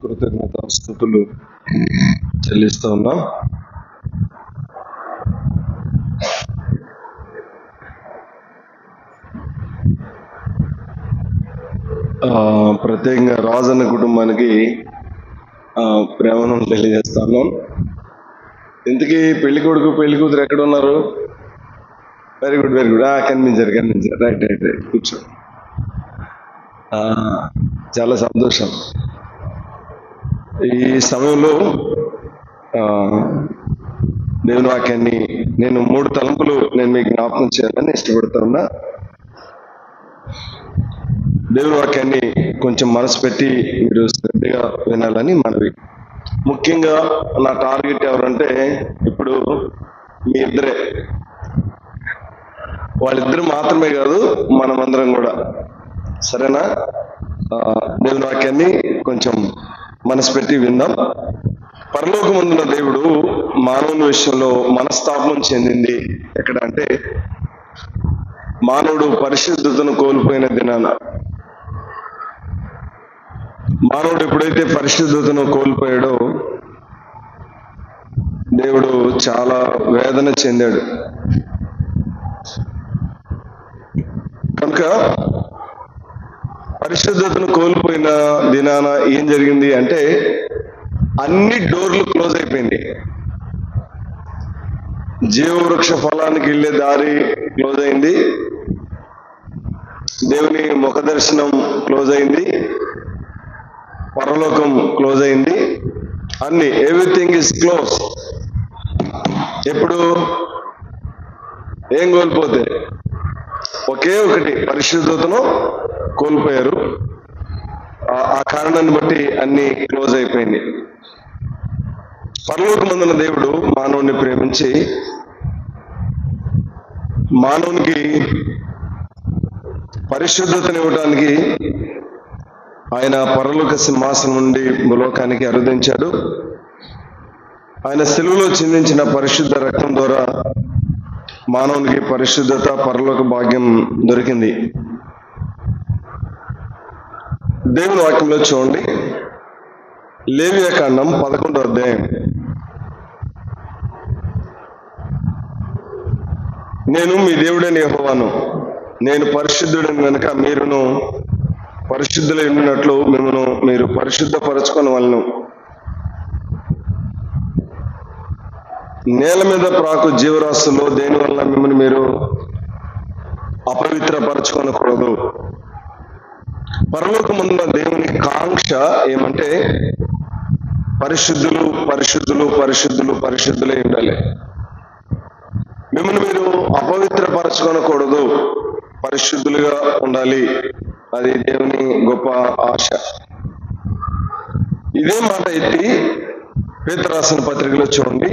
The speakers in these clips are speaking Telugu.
కృతజ్ఞతాస్తుతులు చెల్లిస్తూ ఉన్నాం. ప్రత్యేకంగా రాజన్న కుటుంబానికి ప్రేమను తెలియజేస్తాను. ఇంతకీ పెళ్లి కొడుకు పెళ్లి కూతురు ఎక్కడ ఉన్నారు? వెరీ గుడ్ కనిపించారు. రైట్ కూర్చో. చాలా సంతోషం. ఈ సమయంలో దేవుని వాక్యాన్ని నేను 3 తలంపులు నేను మీకు జ్ఞాపకం చేయాలని ఇష్టపడుతా ఉన్నా. దేవుని వాక్యాన్ని కొంచెం మనసు పెట్టి మీరు శ్రద్ధగా వినాలని మనవి. ముఖ్యంగా నా టార్గెట్ ఎవరంటే ఇప్పుడు మీ ఇద్దరే, వాళ్ళిద్దరు మాత్రమే కాదు, మనమందరం కూడా. సరేనా? దేవుని వాక్యాన్ని కొంచెం మనసు పెట్టి విందాం. పరలోకమందున్న దేవుడు మానవుని విషయంలో మనస్తాపం చెందింది ఎక్కడ అంటే, మానవుడు పరిశుద్ధతను కోల్పోయిన దినాన. మానవుడు ఎప్పుడైతే పరిశుద్ధతను కోల్పోయాడో దేవుడు చాలా వేదన చెందాడు. కనుక పరిశుద్ధతను కోల్పోయిన దినాన ఏం జరిగింది అంటే, అన్ని డోర్లు క్లోజ్ అయిపోయింది. జీవవృక్ష ఫలానికి వెళ్ళే దారి క్లోజ్ అయింది, దేవుని ముఖ దర్శనం క్లోజ్ అయింది, పరలోకం క్లోజ్ అయింది, అన్ని ఎవ్రీథింగ్ ఇస్ క్లోజ్. ఎప్పుడు ఏం కోల్పోతే? ఒకే ఒకటి, పరిశుద్ధతను కోల్పోయారు. ఆ కారణాన్ని బట్టి అన్ని క్లోజ్ అయిపోయింది. పరలోకమందున దేవుడు మానవుని ప్రేమించి మానవునికి పరిశుద్ధతను ఇవ్వడానికి ఆయన పరలోక సింహాసనం నుండి భూలోకానికి అరుదించాడు. ఆయన శిలువలో చిందించిన పరిశుద్ధ రక్తం ద్వారా మానవునికి పరిశుద్ధత, పరలోక భాగ్యం దొరికింది. దేవుని వాక్యంలో చూడండి, లేవియాకాండం 11వ అధ్యాయం. నేను మీ దేవుడైన యెహోవాను, నేను పరిశుద్ధుడని కనుక మీరును పరిశుద్ధులై ఉండినట్లు మిమ్మల్ని మీరు పరిశుద్ధపరచుకొని వలన. నేల మీద ప్రాకు జీవరాశుల్లో దేని వల్ల మిమ్మల్ని మీరు అపవిత్రపరచుకొనకూడదు. పరలోకమున్న దేవుని కాంక్ష ఏమంటే, పరిశుద్ధులు పరిశుద్ధులు పరిశుద్ధులు పరిశుద్ధులై ఉండాలి. మిమ్మల్ని మీరు అపవిత్రపరచుకొనకూడదు, పరిశుద్ధులుగా ఉండాలి. అది దేవుని గొప్ప ఆశ. ఇదే మాట ఎత్తి పేతురు రాసిన పత్రికలో చూడండి.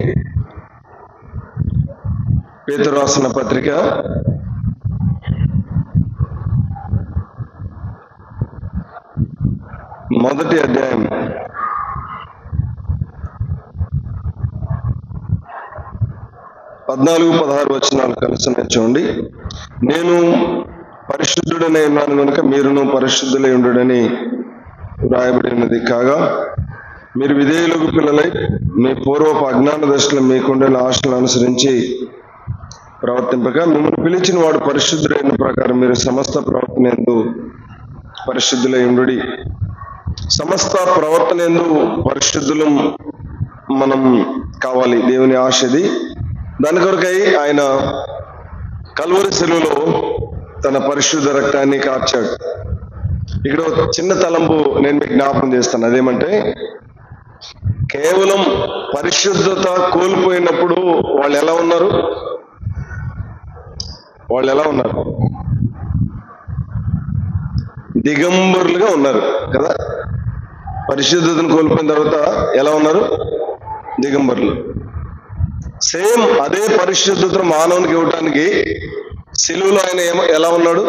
పేతురు రాసిన పత్రిక 1వ అధ్యాయం 14-16 వచనాలు కలిసి చూడండి. నేను పరిశుద్ధుడనే ఉన్నాను కనుక మీరును పరిశుద్ధులై ఉండుడని వ్రాయబడినది కాగా, మీరు విధేయులకు పిల్లలై మీ పూర్వపు అజ్ఞాన దశలో మీకుండే ఆశలను అనుసరించి ప్రవర్తింపక, మిమ్మల్ని పిలిచిన వాడు పరిశుద్ధుడైన ప్రకారం మీరు సమస్త ప్రవర్తన యందు పరిశుద్ధులై ఉండుడి. సమస్త ప్రవర్తన యందు పరిశుద్ధులు మనం కావాలి. దేవుని ఆశది. దాని కొరకై ఆయన కల్వరి శిలువలో తన పరిశుద్ధ రక్తాన్ని కార్చాడు. ఇక్కడ చిన్న తలంపు నేను మీకు జ్ఞాపకం చేస్తాను. అదేమంటే, కేవలం పరిశుద్ధత కోల్పోయినప్పుడు వాళ్ళు ఎలా ఉన్నారు? దిగంబరులుగా ఉన్నారు కదా. పరిశుద్ధతను కోల్పోయిన తర్వాత ఎలా ఉన్నారు? దిగంబరులు. సేమ్ అదే పరిశుద్ధతను మానవునికి ఇవ్వటానికి శిలువలో ఆయన ఎలా ఉన్నాడు?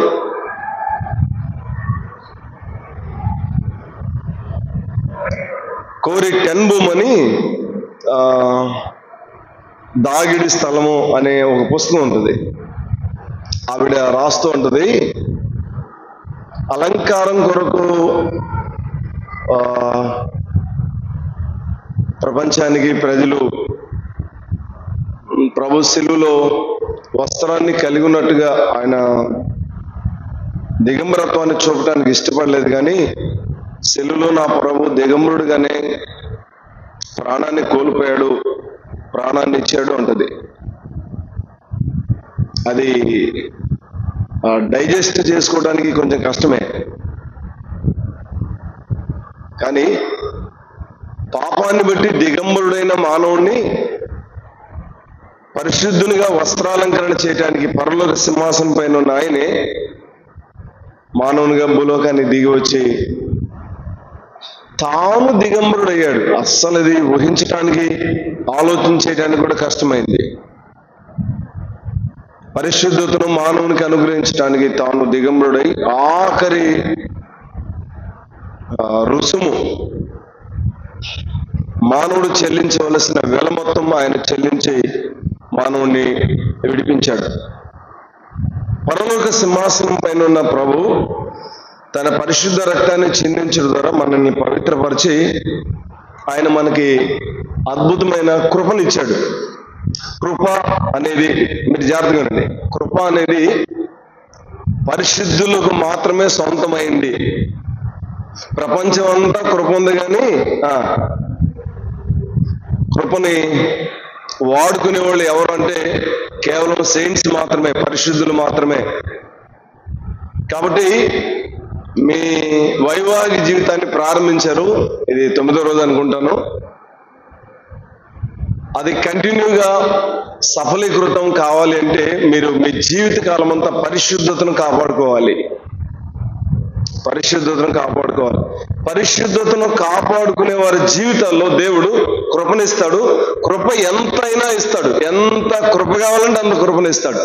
కోరి టెన్బూమ్ దాగిడి స్థలము అనే ఒక పుస్తకం ఉంటుంది. ఆవిడ రాస్తూ ఉంటుంది, అలంకారం కొరకు ప్రపంచానికి ప్రజలు ప్రభు శిలువలో వస్త్రాన్ని కలిగి ఉన్నట్టుగా ఆయన దిగంబరత్వాన్ని చూపడానికి ఇష్టపడలేదు, కానీ శిలువలో నా ప్రభు దిగంబరుడుగానే ప్రాణాన్ని కోల్పోయాడు, ప్రాణాన్ని ఇచ్చాడు అంటది. అది డైజెస్ట్ చేసుకోవడానికి కొంచెం కష్టమే, కానీ పాపాన్ని బట్టి దిగంబరుడైన మానవుణ్ణి పరిశుద్ధునిగా వస్త్రాలంకరణ చేయడానికి పరలోక సింహాసనం పైన ఉన్న ఆయనే మానవునిగా భూలోకాన్ని దిగి వచ్చి తాను దిగంబరుడయ్యాడు. అస్సలు ఇది ఊహించడానికి, ఆలోచించేయడానికి కూడా కష్టమైంది. పరిశుద్ధతను మానవునికి అనుగ్రహించడానికి తాను దిగంబరుడై ఆఖరి రుసుము మానవుడు చెల్లించవలసిన వెల మొత్తం ఆయన చెల్లించి మానవుణ్ణి విడిపించాడు. పరలోక సింహాసనం పైన ఉన్న ప్రభు తన పరిశుద్ధ రక్తాన్ని చిందించడం ద్వారా మనల్ని పవిత్రపరిచి ఆయన మనకి అద్భుతమైన కృపనిచ్చాడు. కృప అనేది, మీరు జాగ్రత్తగా ఉండండి, కృప అనేది పరిశుద్ధులకు మాత్రమే సొంతమైంది. ప్రపంచం అంతా కృప ఉంది, కానీ కృపని వాడుకునే వాళ్ళు ఎవరు అంటే కేవలం సెయింట్స్ మాత్రమే, పరిశుద్ధులు మాత్రమే. కాబట్టి మీ వైవాహిక జీవితాన్ని ప్రారంభించారు, ఇది 9వ రోజు అనుకుంటాను. అది కంటిన్యూగా సఫలీకృతం కావాలి అంటే మీరు మీ జీవిత కాలం అంతా పరిశుద్ధతను కాపాడుకోవాలి. పరిశుద్ధతను కాపాడుకునే వారి జీవితాల్లో దేవుడు కృపనిస్తాడు. కృప ఎంతైనా ఇస్తాడు. ఎంత కృప కావాలంటే అంత కృపనిస్తాడు.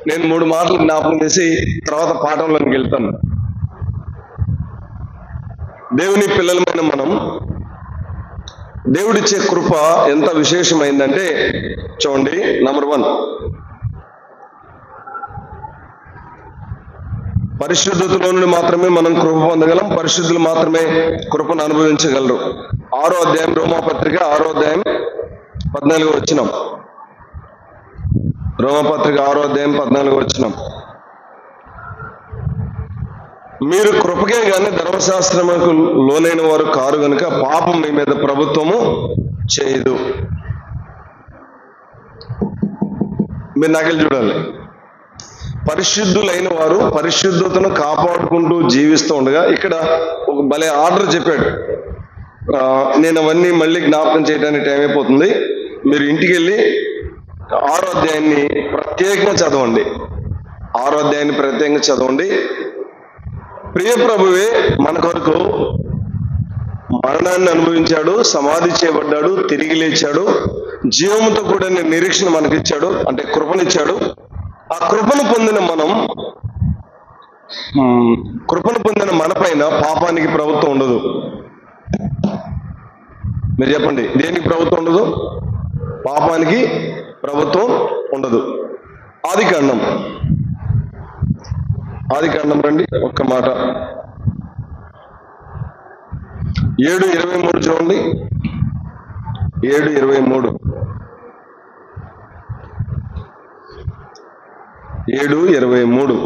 నేను 3 మాటలు జ్ఞాపకం చేసి తర్వాత పాఠంలోకి వెళ్తాను. దేవుని పిల్లలమైన మనం దేవుడిచ్చే కృప ఎంత విశేషమైందంటే చూడండి. నంబర్ 1, పరిశుద్ధతలో నుండి మాత్రమే మనం కృప పొందగలం. పరిశుద్ధులు మాత్రమే కృపను అనుభవించగలరు. 6వ అధ్యాయం, రోమాపత్రిక 6వ అధ్యాయం 14వ వచనం. రోమాపత్రిక 6వ అధ్యాయం 14వ వచనం. మీరు కృపకే గాని ధర్మశాస్త్రములకు లోనైన వారు కారు గనుక పాపం మీ మీద ప్రభుత్వము చేయదు. మీరు నాకెళ్ళి చూడాలి. పరిశుద్ధులైన వారు పరిశుద్ధతను కాపాడుకుంటూ జీవిస్తూ ఉండగా ఇక్కడ ఒక భలే ఆర్డర్ చెప్పాడు. నేను అవన్నీ మళ్ళీ జ్ఞాపకం చేయడానికి టైం అయిపోతుంది. మీరు ఇంటికి వెళ్ళి 6వ అధ్యాయాన్ని ప్రత్యేకంగా చదవండి. 6వ అధ్యాయాన్ని ప్రత్యేకంగా చదవండి. ప్రియ ప్రభువే మన కొరకు మరణాన్ని అనుభవించాడు, సమాధి చేయబడ్డాడు, తిరిగి లేచాడు, జీవముతో కూడిన నిరీక్షణ మనకిచ్చాడు, అంటే కృపనిచ్చాడు. ఆ కృపను పొందిన మన పైన పాపానికి ప్రభుత్వం ఉండదు. మీరు చెప్పండి, దేనికి ప్రభుత్వం ఉండదు? పాపానికి ప్రభుత్వం ఉండదు. ఆదికాండం రండి, ఒక్క మాట. 7:23 చూడండి. 7:23. 7:23.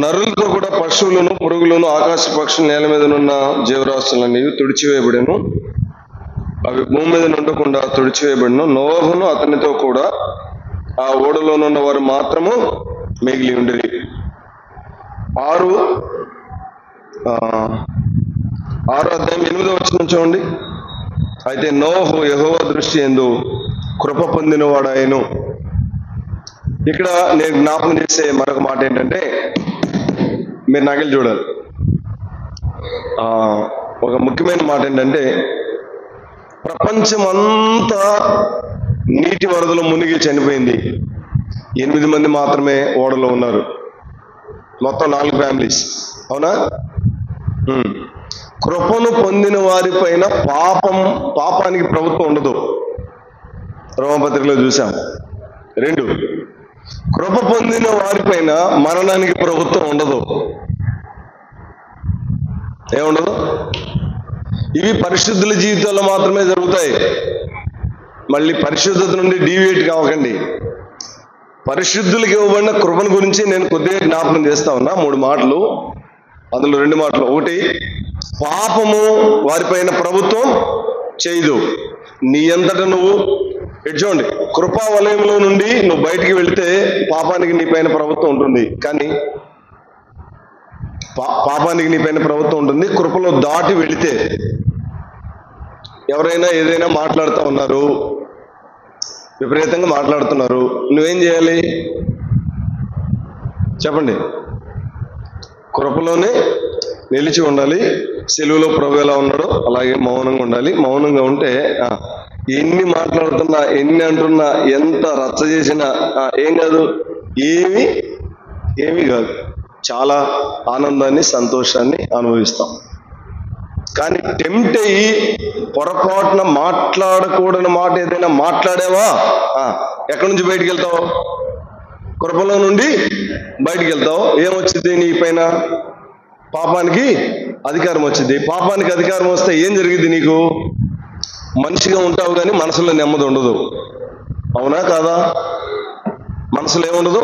నరులతో కూడా పశువులను, పురుగులను, ఆకాశ పక్షులు, నేల మీద ఉన్న జీవరాశులన్నీ తుడిచివేయబడెను. అవి భూమి మీద ఉండకుండా తుడిచివేయబడిను. నోవహును అతనితో కూడా ఆ ఓడలోనున్న వారు మాత్రము మిగిలి ఉండేది. 6వ అధ్యాయం 8వ వచనం చూడండి. అయితే నోవహు యెహోవా దృష్టి యందు కృప పొందినవాడాయను. ఇక్కడ నేను జ్ఞాపకం చేసే మరొక మాట ఏంటంటే, మీరు నాకెళ్ళి చూడాలి. ఒక ముఖ్యమైన మాట ఏంటంటే, ప్రపంచమంతా నీటి వరదలో మునిగి చనిపోయింది. 8 మంది మాత్రమే ఓడలో ఉన్నారు. మొత్తం 4 ఫ్యామిలీస్. అవునా? కృపను పొందిన వారి పైన పాపానికి ప్రభుత్వం ఉండదు. రోమపత్రికలో చూసాం. 2, కృప పొందిన వారి పైన మరణానికి ప్రభుత్వం ఉండదు. ఏముండదు. ఇవి పరిశుద్ధుల జీవితాల్లో మాత్రమే జరుగుతాయి. మళ్ళీ పరిశుద్ధత నుండి డీవియేట్ కావకండి. పరిశుద్ధులకు ఇవ్వబడిన కృపను గురించి నేను కొద్దిగా జ్ఞాపకం చేస్తా ఉన్నా. 3 మాటలు, అందులో 2 మాటలు. ఒకటి, పాపము వారిపైన ప్రభుత్వం చేయదు. నీ అంతట నువ్వు చూడండి, కృపా వలయంలో నుండి నువ్వు బయటికి వెళితే పాపానికి నీ పైన ప్రభుత్వం ఉంటుంది. కానీ పాపానికి నీ పైన ప్రభుత్వం ఉంటుంది. కృపలో దాటి వెళితే ఎవరైనా ఏదైనా మాట్లాడుతూ ఉన్నారు, విపరీతంగా మాట్లాడుతున్నారు, నువ్వేం చేయాలి చెప్పండి? కృపలోనే నిలిచి ఉండాలి. సెలువులో ప్రభు ఎలా ఉన్నాడో అలాగే మౌనంగా ఉండాలి. మౌనంగా ఉంటే ఎన్ని మాట్లాడుతున్నా, ఎన్ని అంటున్నా, ఎంత రచ్చ చేసినా ఏం కాదు, ఏమీ కాదు. చాలా ఆనందాన్ని, సంతోషాన్ని అనుభవిస్తాం. కానీ టెంప్ట్ అయ్యి పొరపాటున మాట్లాడకూడని మాట ఏదైనా మాట్లాడావా, ఎక్కడి నుంచి బయటికి వెళ్తావు? కృపలో నుండి బయటికి వెళ్తావు. ఏమొచ్చింది నీ పైన? పాపానికి అధికారం వచ్చింది. పాపానికి అధికారం వస్తే ఏం జరిగింది? నీకు మనిషిగా ఉంటావు కానీ మనసులో నెమ్మది ఉండదు. అవునా కాదా? మనసులో ఏముండదు?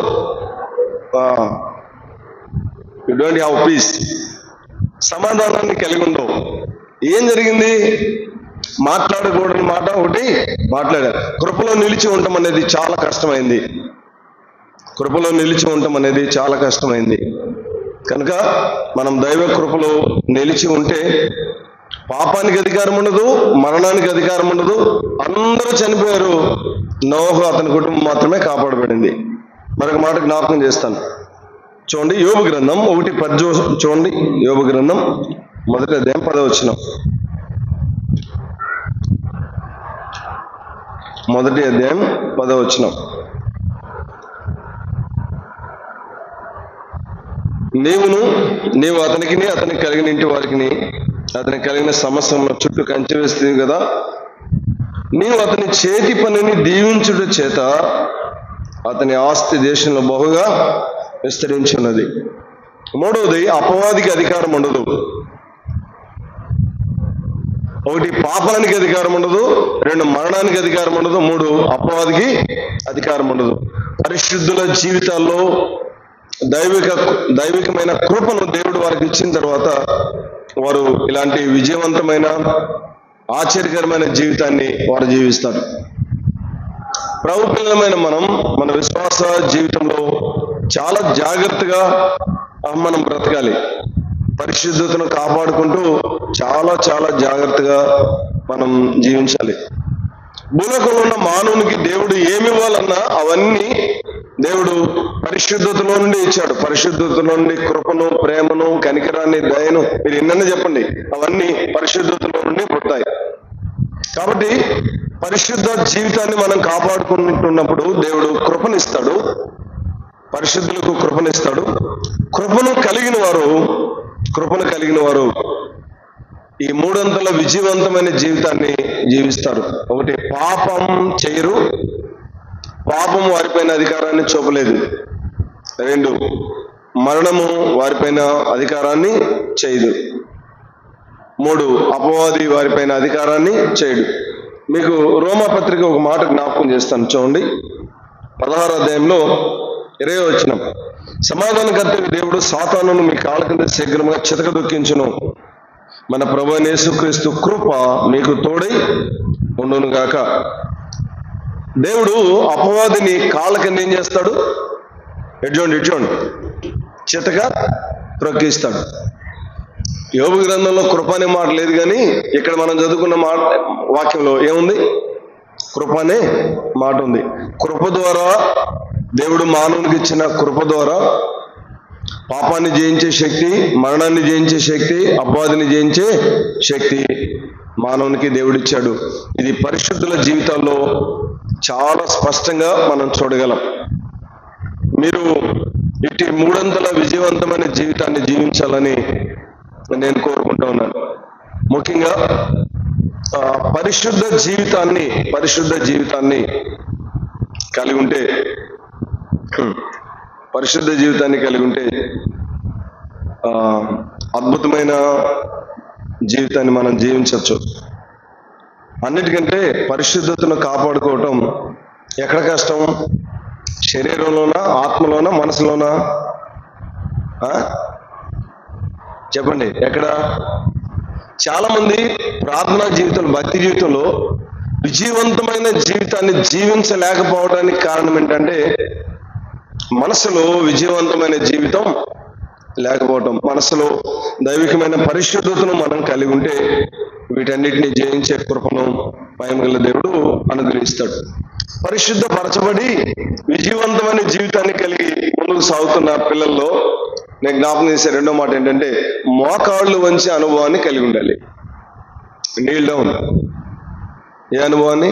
You don't have piece. సమాధానాన్ని కలిగి ఉండవు. ఏం జరిగింది? మాట్లాడకూడని మాట ఒకటి మాట్లాడారు. కృపలో నిలిచి ఉండటం అనేది చాలా కష్టమైంది. కృపలో నిలిచి ఉండటం అనేది చాలా కష్టమైంది. కనుక మనం దైవ కృపలో నిలిచి ఉంటే పాపానికి అధికారం ఉండదు, మరణానికి అధికారం ఉండదు. అందరూ చనిపోయారు, నోహు అతని కుటుంబం మాత్రమే కాపాడబడింది. మరొక మాట జ్ఞాపకం చేస్తాను. చూడండి, యోబు గ్రంథం 1:10 చూడండి. యోబు గ్రంథం 1వ అధ్యాయం 10వ వచనం. 1వ అధ్యాయం 10వ వచనం. నీవు అతనికి కలిగిన ఇంటి వారికి, అతనికి కలిగిన సమస్యలను చుట్టూ కంచె వేస్తుంది కదా. నీవు అతని చేతి పనిని దీవించుట చేత అతని ఆస్తి దేశంలో బహుగా విస్తరించి ఉన్నది. 3వది, అపవాదికి అధికారం ఉండదు. 1 పాపానికి అధికారం ఉండదు, 2 మరణానికి అధికారం ఉండదు, 3 అపవాదికి అధికారం ఉండదు. పరిశుద్ధుల జీవితాల్లో దైవికమైన కృపను దేవుడు వారికి ఇచ్చిన తర్వాత వారు ఇలాంటి విజయవంతమైన ఆశ్చర్యకరమైన జీవితాన్ని వారు జీవిస్తారు. ప్రభు పిల్లలమైన మన విశ్వాస జీవితంలో చాలా జాగ్రత్తగా మనం బ్రతకాలి. పరిశుద్ధతను కాపాడుకుంటూ చాలా చాలా జాగ్రత్తగా మనం జీవించాలి. భూలోకంలో ఉన్న మానవునికి దేవుడు ఏమి ఇవ్వాలన్నా అవన్నీ దేవుడు పరిశుద్ధతలో నుండి ఇచ్చాడు. పరిశుద్ధతలో నుండి కృపను, ప్రేమను, కనికరాన్ని, దయను, మీరు ఎన్నన్నా చెప్పండి, అవన్నీ పరిశుద్ధతలో నుండి పుడతాయి. కాబట్టి పరిశుద్ధ జీవితాన్ని మనం కాపాడుకుంటున్నప్పుడు దేవుడు కృపనిస్తాడు, పరిశుద్ధులకు కృపనిస్తాడు. కృపను కలిగిన వారు ఈ 300 విజయవంతమైన జీవితాన్ని జీవిస్తారు. 1, పాపం చేయరు, పాపం వారిపైన అధికారాన్ని చూపలేదు. 2, మరణము వారిపైన అధికారాన్ని చేయదు. 3, అపవాది వారిపైన అధికారాన్ని చేయడు. మీకు రోమాపత్రిక ఒక మాట జ్ఞాపకం చేస్తాను చూడండి. 16వ అధ్యాయంలో 20వ వచనం. సమాధానకర్త దేవుడు సాతానును మీ కాళ్ళ కింద శీఘ్రంగా చితకదొక్కించును. మన ప్రభువైన యేసుక్రీస్తు కృప మీకు తోడై ఉండును గాక. దేవుడు అపవాదిని కాళ్ళ కింద ఏం చేస్తాడు? ఇడ్చోండి చితక ప్రొక్కిస్తాడు. యోబు గ్రంథంలో కృప అనే మాట లేదు, కానీ ఇక్కడ మనం చదువుకున్న వాక్యంలో ఏముంది? కృప అనే మాట ఉంది. కృప ద్వారా దేవుడు మానవునికి ఇచ్చిన కృప ద్వారా పాపాన్ని జయించే శక్తి, మరణాన్ని జయించే శక్తి, అపవాదిని జయించే శక్తి మానవునికి దేవుడిచ్చాడు. ఇది పరిశుద్ధుల జీవితాల్లో చాలా స్పష్టంగా మనం చూడగలం. మీరు ఇటు 300 విజయవంతమైన జీవితాన్ని జీవించాలని నేను కోరుకుంటా ఉన్నాను. ముఖ్యంగా పరిశుద్ధ జీవితాన్ని కలిగి ఉంటే అద్భుతమైన జీవితాన్ని మనం జీవించవచ్చు. అన్నిటికంటే పరిశుద్ధతను కాపాడుకోవటం ఎక్కడ కష్టం? శరీరంలోనా, ఆత్మలోనా, మనసులోనా? చెప్పండి, ఎక్కడ? చాలా మంది ప్రార్థనా జీవితంలో, భక్తి జీవితంలో విజయవంతమైన జీవితాన్ని జీవించలేకపోవడానికి కారణం ఏంటంటే మనసులో విజయవంతమైన జీవితం లేకపోవటం. మనసులో దైవికమైన పరిశుద్ధతను మనం కలిగి ఉంటే వీటన్నిటిని జయించే కృపను మహిమగల దేవుడు అనుగ్రహిస్తాడు. పరిశుద్ధపరచబడి విజయవంతమైన జీవితాన్ని కలిగి ముందుకు సాగుతున్న పిల్లల్లో నేను జ్ఞాపకం చేసే రెండో మాట ఏంటంటే మోకాళ్ళు వంచే అనుభవాన్ని కలిగి ఉండాలి. నీల్ డౌన్. ఏ అనుభవాన్ని?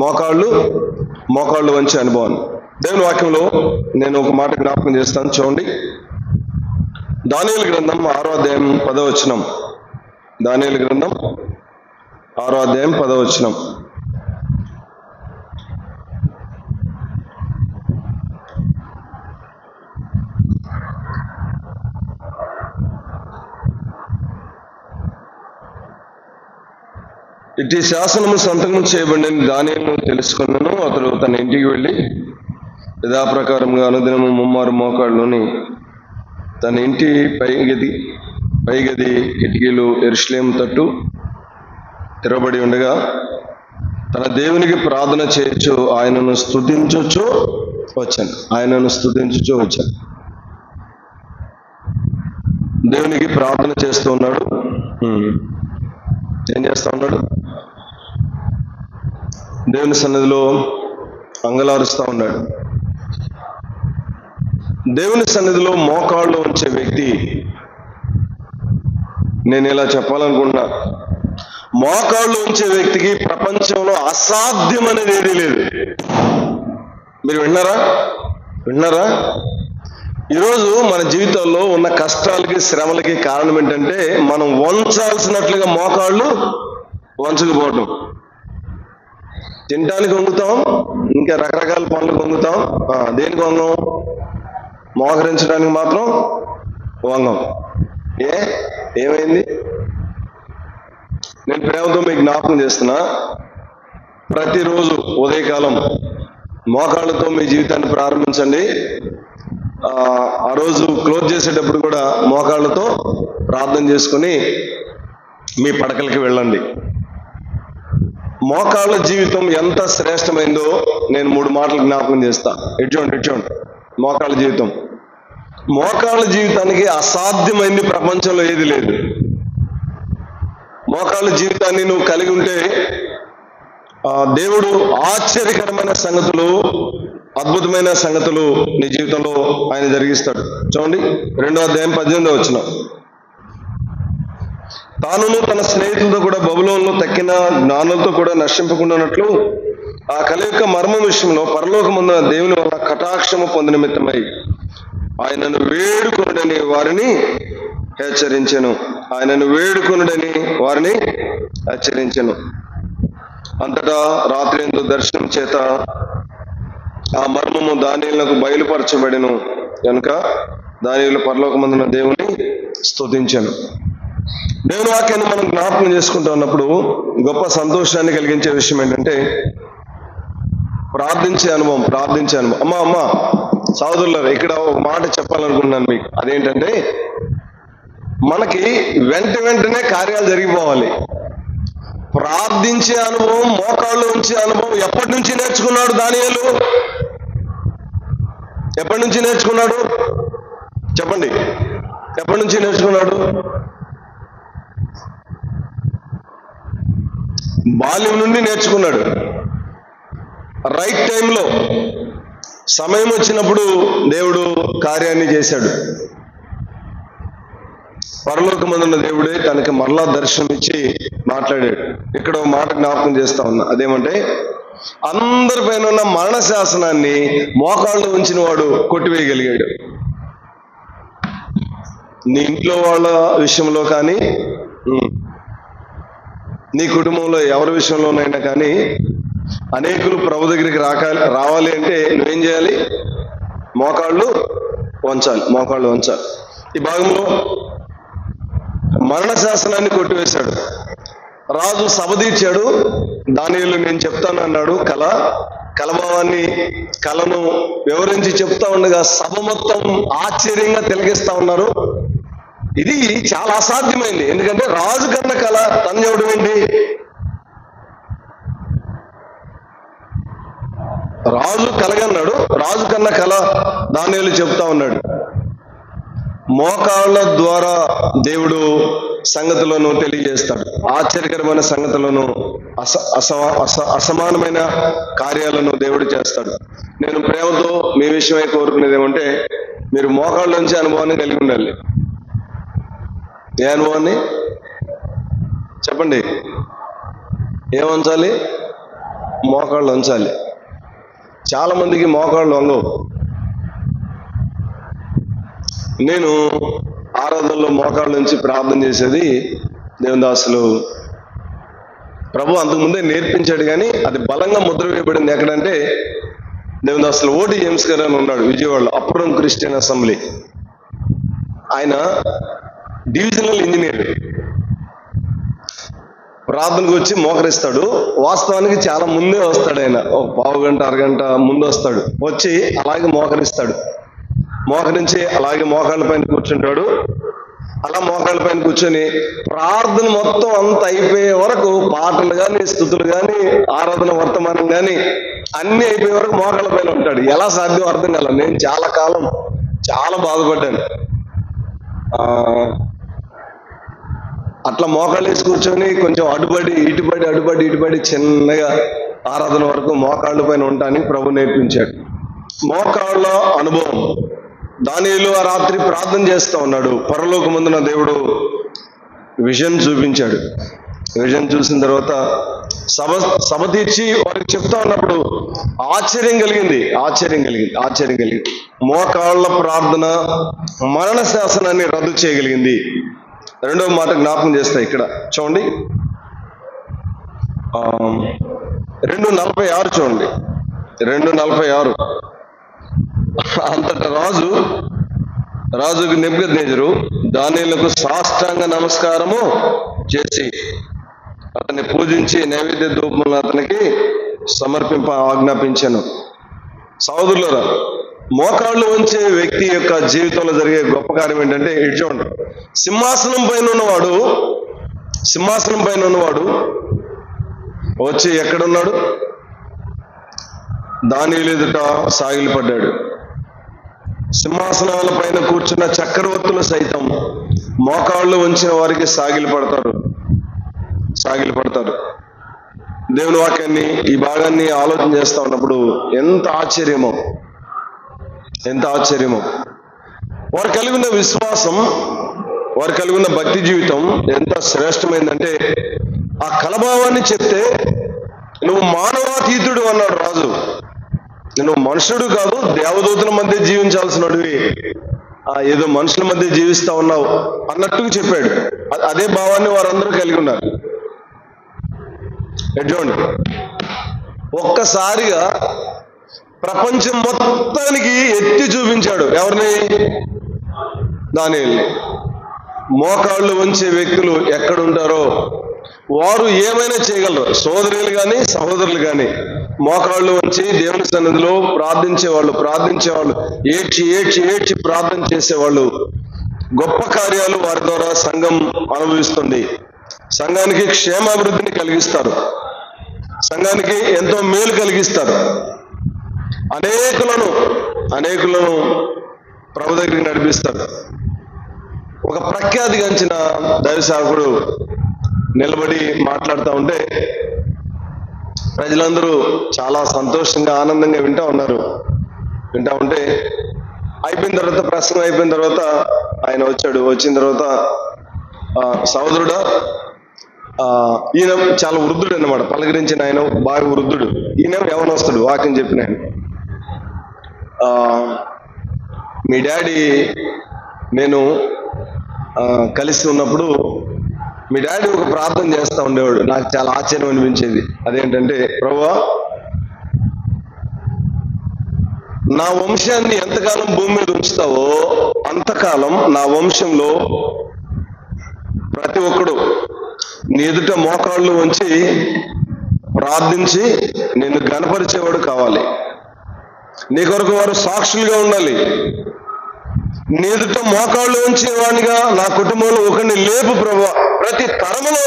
మోకాళ్ళు వంచే అనుభవాన్ని. దేవుని వాక్యంలో నేను ఒక మాట జ్ఞాపకం చేస్తాను, చూడండి. దానియేలు గ్రంథం 6వ అధ్యాయం 10వ వచనం. దానియేలు గ్రంథం 6వ అధ్యాయం 10వ వచనం. ఇట్టి శాసనము సంతకం చేయబడిన దానియేలు తెలుసుకున్నాను. అతడు తన ఇంటికి వెళ్ళి యథాప్రకారంగా అనుదినము ముమ్మారు మోకాళ్ళలోని తన ఇంటి పైగది కిటికీలు యెరూషలేము తట్టు తెరబడి ఉండగా తన దేవునికి ప్రార్థన చేయొచ్చు, ఆయనను స్తుతించొచ్చు వచ్చాను. దేవునికి ప్రార్థన చేస్తూ ఉన్నాడు. ఏం చేస్తూ ఉన్నాడు? దేవుని సన్నిధిలో అంగలారుస్తూ ఉన్నాడు. దేవుని సన్నిధిలో మోకాళ్ళు ఉంచే వ్యక్తి, నేను ఇలా చెప్పాలనుకుంటున్నా, మోకాళ్ళు ఉంచే వ్యక్తికి ప్రపంచంలో అసాధ్యం అనేది ఏదీ లేదు. మీరు విన్నారా? ఈరోజు మన జీవితాల్లో ఉన్న కష్టాలకి, శ్రమలకి కారణం ఏంటంటే మనం వంచాల్సినట్లుగా మోకాళ్ళు వంచకపోవటం. తినడానికి వంగుతాం, ఇంకా రకరకాల పనులకు వంగుతాం. దేనికి వంగం? మోకరించడానికి మాత్రం వంగం. ఏమైంది? నేను ప్రేమతో మీకు జ్ఞాపకం చేస్తున్నా, ప్రతిరోజు ఉదయకాలం మోకాళ్ళతో మీ జీవితాన్ని ప్రారంభించండి. ఆ రోజు క్లోజ్ చేసేటప్పుడు కూడా మోకాళ్ళతో ప్రార్థన చేసుకుని మీ పడకలకి వెళ్ళండి. మోకాళ్ళ జీవితం ఎంత శ్రేష్టమైందో నేను 3 మాటలు జ్ఞాపకం చేస్తా. ఇటువంటి మోకాళ్ళ జీవితానికి అసాధ్యమైంది ప్రపంచంలో ఏది లేదు. మోకాళ్ళ జీవితాన్ని నువ్వు కలిగి ఉంటే దేవుడు ఆశ్చర్యకరమైన సంగతులు, అద్భుతమైన సంగతులు నీ జీవితంలో ఆయన జరిగిస్తాడు. చూడండి, 2వ అధ్యాయం 18వ వచనం. తానును తన స్నేహితులతో కూడా బబులోనులో తక్కిన జ్ఞానులతో కూడా నశింపకుండానట్లు ఆ కలి యొక్క మర్మం విషయంలో పరలోకమందున దేవుని వల్ల కటాక్షము పొందిన నిమిత్తమై ఆయనను వేడుకొనుడని వారిని హెచ్చరించెను. అంతటా రాత్రి ఎందు దర్శనం చేత ఆ మర్మము దానియేలునకు బయలుపరచబడెను కనుక దానియేలు పరలోకమందున దేవుని స్తుతించెను. దేవుని వాక్యాన్ని మనం జ్ఞాపకం చేసుకుంటూ ఉన్నప్పుడు గొప్ప సంతోషాన్ని కలిగించే విషయం ఏంటంటే ప్రార్థించే అనుభవం. అమ్మ సోదరులారా, ఇక్కడ ఒక మాట చెప్పాలనుకుంటున్నాను మీకు. అదేంటంటే మనకి వెంటనే కార్యాలు జరిగిపోవాలి. ప్రార్థించే అనుభవం, మోకాళ్ళు ఉంచే అనుభవం ఎప్పటి నుంచి నేర్చుకున్నాడు దానియేలు? ఎప్పటి నుంచి నేర్చుకున్నాడు? చెప్పండి, ఎప్పటి నుంచి నేర్చుకున్నాడు? బాల్యం నుండి నేర్చుకున్నాడు. రైట్ టైంలో, సమయం వచ్చినప్పుడు దేవుడు కార్యాన్ని చేశాడు. పరలోకమందున్న దేవుడే తనకి మరలా దర్శనమిచ్చి మాట్లాడాడు. ఇక్కడ ఒక మాట జ్ఞాపకం చేస్తా ఉన్నా. అదేమంటే అందరిపైన ఉన్న మరణ శాసనాన్ని మోకాళ్ళు ఉంచిన వాడు కొట్టివేయగలిగాడు. నీ ఇంట్లో వాళ్ళ విషయంలో కానీ, నీ కుటుంబంలో ఎవరి విషయంలోనైనా కానీ అనేకులు ప్రభు దగ్గరికి రావాలి అంటే నువ్వేం చేయాలి? మోకాళ్ళు వంచాలి. ఈ భాగంలో మరణ శాసనాన్ని కొట్టివేశాడు. రాజు సభ తీర్చాడు. దానియేలు నేను చెప్తాను అన్నాడు కలభావాన్ని కలను వివరించి చెప్తా ఉండగా సభ మొత్తం ఆశ్చర్యంగా తిలకిస్తా ఉన్నారు. ఇది చాలా అసాధ్యమైంది. ఎందుకంటే రాజు కన్న కళ తను చెప్పడం ఏంటి? రాజు కలగన్నాడు. రాజు కన్న కళ దానియేలు చెప్తా ఉన్నాడు. మోకాళ్ళ ద్వారా దేవుడు సంగతులను తెలియజేస్తాడు. ఆశ్చర్యకరమైన సంగతులను అసమానమైన కార్యాలను దేవుడు చేస్తాడు. నేను ప్రేమతో మీ విషయమై కోరుకునేది ఏమంటే, మీరు మోకాళ్ళ నుంచి అనుభవాన్ని కలిగి ఉండాలి. ఏ అనుభవాన్ని చెప్పండి? ఏమంచాలి? మోకాళ్ళు ఉంచాలి. చాలా మందికి మోకాళ్ళు వంగవు. నేను ఆరాధనలో మోకాళ్ళ నుంచి ప్రార్థన చేసేది దేవుని దాసులు ప్రభు అంతకుముందే నేర్పించాడు, కానీ అది బలంగా ముద్ర వేయబడింది. ఎక్కడంటే దేవుని దాసులు ఓటి జేమ్స్ గారు అని ఉన్నాడు విజయవాడలో, అప్పురం క్రిస్టియన్ అసెంబ్లీ. ఆయన డివిజనల్ ఇంజనీర్. ప్రార్థనకు వచ్చి మోకరిస్తాడు. వాస్తవానికి చాలా ముందే వస్తాడు ఆయన, ఒక పావు గంట అరగంట ముందు వస్తాడు. వచ్చి అలాగే మోకరిస్తాడు. మోకరించి అలాగే మోకాళ్ళ పైన కూర్చుంటాడు. అలా మోకాళ్ళ పైన కూర్చొని ప్రార్థన మొత్తం అంత అయిపోయే వరకు పాటలు కానీ, స్తుతులు కానీ, ఆరాధన వర్తమానం కానీ అన్ని అయిపోయే వరకు మోకాళ్ళ పైన ఉంటాడు. ఎలా సాధ్యం అర్థం కాల. నేను చాలా కాలం చాలా బాధపడ్డాను. అట్లా మోకాళ్ళు వేసి కూర్చొని కొంచెం అటుబడి చిన్నగా ఆరాధన వరకు మోకాళ్ళ పైన ఉండటానికి ప్రభు నేర్పించాడు. మోకాళ్ళ అనుభవం. దానియేలు ఆ రాత్రి ప్రార్థన చేస్తూ ఉన్నాడు. పరలోకమందున దేవుడు విజన్ చూపించాడు. విజన్ చూసిన తర్వాత సభ తీర్చి వారికి చెప్తా ఉన్నప్పుడు ఆశ్చర్యం కలిగింది. మోకాళ్ళ ప్రార్థన మరణ శాసనాన్ని రద్దు చేయగలిగింది. రెండవ మాట జ్ఞాపకం చేస్తా ఇక్కడ చూడండి. 2:46 చూడండి. 2:46. అంతటా రాజుకు నెబుకద్నెజరు దానియేలుకు సాష్టాంగ నమస్కారము చేసి అతన్ని పూజించి నైవేద్య ధూపములను అతనికి సమర్పింప ఆజ్ఞాపించాను. సహోదరులారా, మోకాళ్ళు వంచే వ్యక్తి యొక్క జీవితంలో జరిగే గొప్ప కార్యం ఏంటంటే, ఇటు చూడండి. సింహాసనం పైన ఉన్నవాడు వచ్చి ఎక్కడున్నాడు? దానియేలు ఎదుట సాగిలపడ్డాడు. సింహాసనాల పైన కూర్చున్న చక్రవర్తులు సైతం మోకాళ్ళు వంచిన వారికి సాగిలపడతారు. దేవుని వాక్యాన్ని, ఈ భాగాన్ని ఆలోచన చేస్తా ఉన్నప్పుడు ఎంత ఆశ్చర్యమో. వారు కలిగి ఉన్న విశ్వాసం, వారు కలిగి ఉన్న భక్తి జీవితం ఎంత శ్రేష్టమైందంటే, ఆ కలభావాన్ని చెప్తే నువ్వు మానవాతీతుడు అన్నాడు రాజు. నువ్వు మనుషుడు కాదు, దేవదూతల మధ్య జీవించాల్సినవి, ఏదో మనుషుల మధ్య జీవిస్తా ఉన్నావు అన్నట్టుగా చెప్పాడు. అదే భావాన్ని వారందరూ కలిగి ఉన్నారు. చూడండి, ఒక్కసారిగా ప్రపంచం మొత్తానికి ఎత్తి చూపించాడు. ఎవరిని? దానియేలుని. మోకాళ్ళు వంచే వ్యక్తులు ఎక్కడుంటారో వారు ఏమైనా చేయగలరు. సోదరులు కానీ, సహోదరులు కానీ మోకాళ్ళు వంచి దేవుని సన్నిధిలో ప్రార్థించేవాళ్ళు, ఏడ్చి ప్రార్థన చేసేవాళ్ళు. గొప్ప కార్యాలు వారి ద్వారా సంఘం అనుభవిస్తుంది. సంఘానికి క్షేమాభివృద్ధిని కలిగిస్తారు. సంఘానికి ఎంతో మేలు కలిగిస్తారు. అనేకులను ప్రభు దగ్గరికి నడిపిస్తారు. ఒక ప్రఖ్యాతిగాంచిన దైవ సేవకుడు నిలబడి మాట్లాడుతూ ఉంటే ప్రజలందరూ చాలా సంతోషంగా, ఆనందంగా వింటూ ఉంటే అయిపోయిన తర్వాత, ప్రసంగం అయిపోయిన తర్వాత ఆయన వచ్చాడు. వచ్చిన తర్వాత, సహోదరుడా, ఈయన చాలా వృద్ధుడు అన్నమాట. పలకరించిన ఆయన బాగా వృద్ధుడు. ఈయన యవనస్తుడు. వాక్యం చెప్పిన ఆయన, మీ డాడీ నేను కలిసి ఉన్నప్పుడు మీ డాడీ ఒక ప్రార్థన చేస్తూ ఉండేవాడు. నాకు చాలా ఆశ్చర్యం అనిపించేది. అదేంటంటే, ప్రభువా, నా వంశాన్ని ఎంతకాలం భూమి మీద ఉంచుతావో అంతకాలం నా వంశంలో ప్రతి ఒక్కడు నీ ఎదుట మోకాళ్ళు ఉంచి ప్రార్థించి నిన్ను గణపరిచేవాడు కావాలి. నీ కొరకు వారు సాక్షులుగా ఉండాలి. నీ ఎదుట మోకాళ్ళు ఉంచేవాడిగా నా కుటుంబంలో ఒకరిని లేపు ప్రభువా, ప్రతి తరములో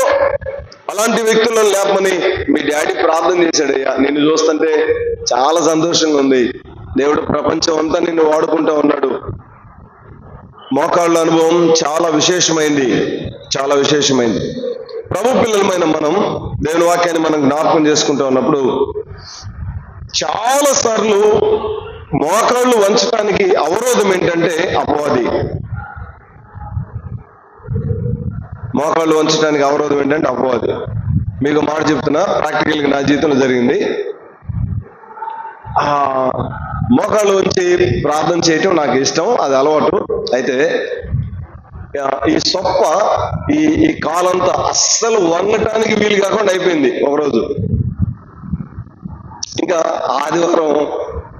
అలాంటి వ్యక్తులను లేపమని మీ డాడీ ప్రార్థన చేశాడయ్యా. నిన్ను చూస్తుంటే చాలా సంతోషంగా ఉంది. దేవుడు ప్రపంచం అంతా నిన్ను వాడుకుంటా ఉన్నాడు. మోకాళ్ళ అనుభవం చాలా విశేషమైంది, చాలా విశేషమైంది. ప్రభు పిల్లలమైన మనం దేవుని వాక్యాన్ని మనం జ్ఞాపకం చేసుకుంటూ ఉన్నప్పుడు చాలా సార్లు మోకాళ్ళు వంచడానికి అవరోధం ఏంటంటే అపవాది. మోకాళ్ళు వంచడానికి అవరోధం ఏంటంటే అపవాది. మీకు మాట చెప్తున్నా, ప్రాక్టికల్గా నా జీవితంలో జరిగింది. మోకాళ్ళు వంచి ప్రార్థన చేయటం నాకు ఇష్టం, అది అలవాటు. అయితే ఈ సొప్ప ఈ కాలంతా అస్సలు వంగటానికి వీలు కాకుండా అయిపోయింది ఒకరోజు. ఇంకా ఆదివారం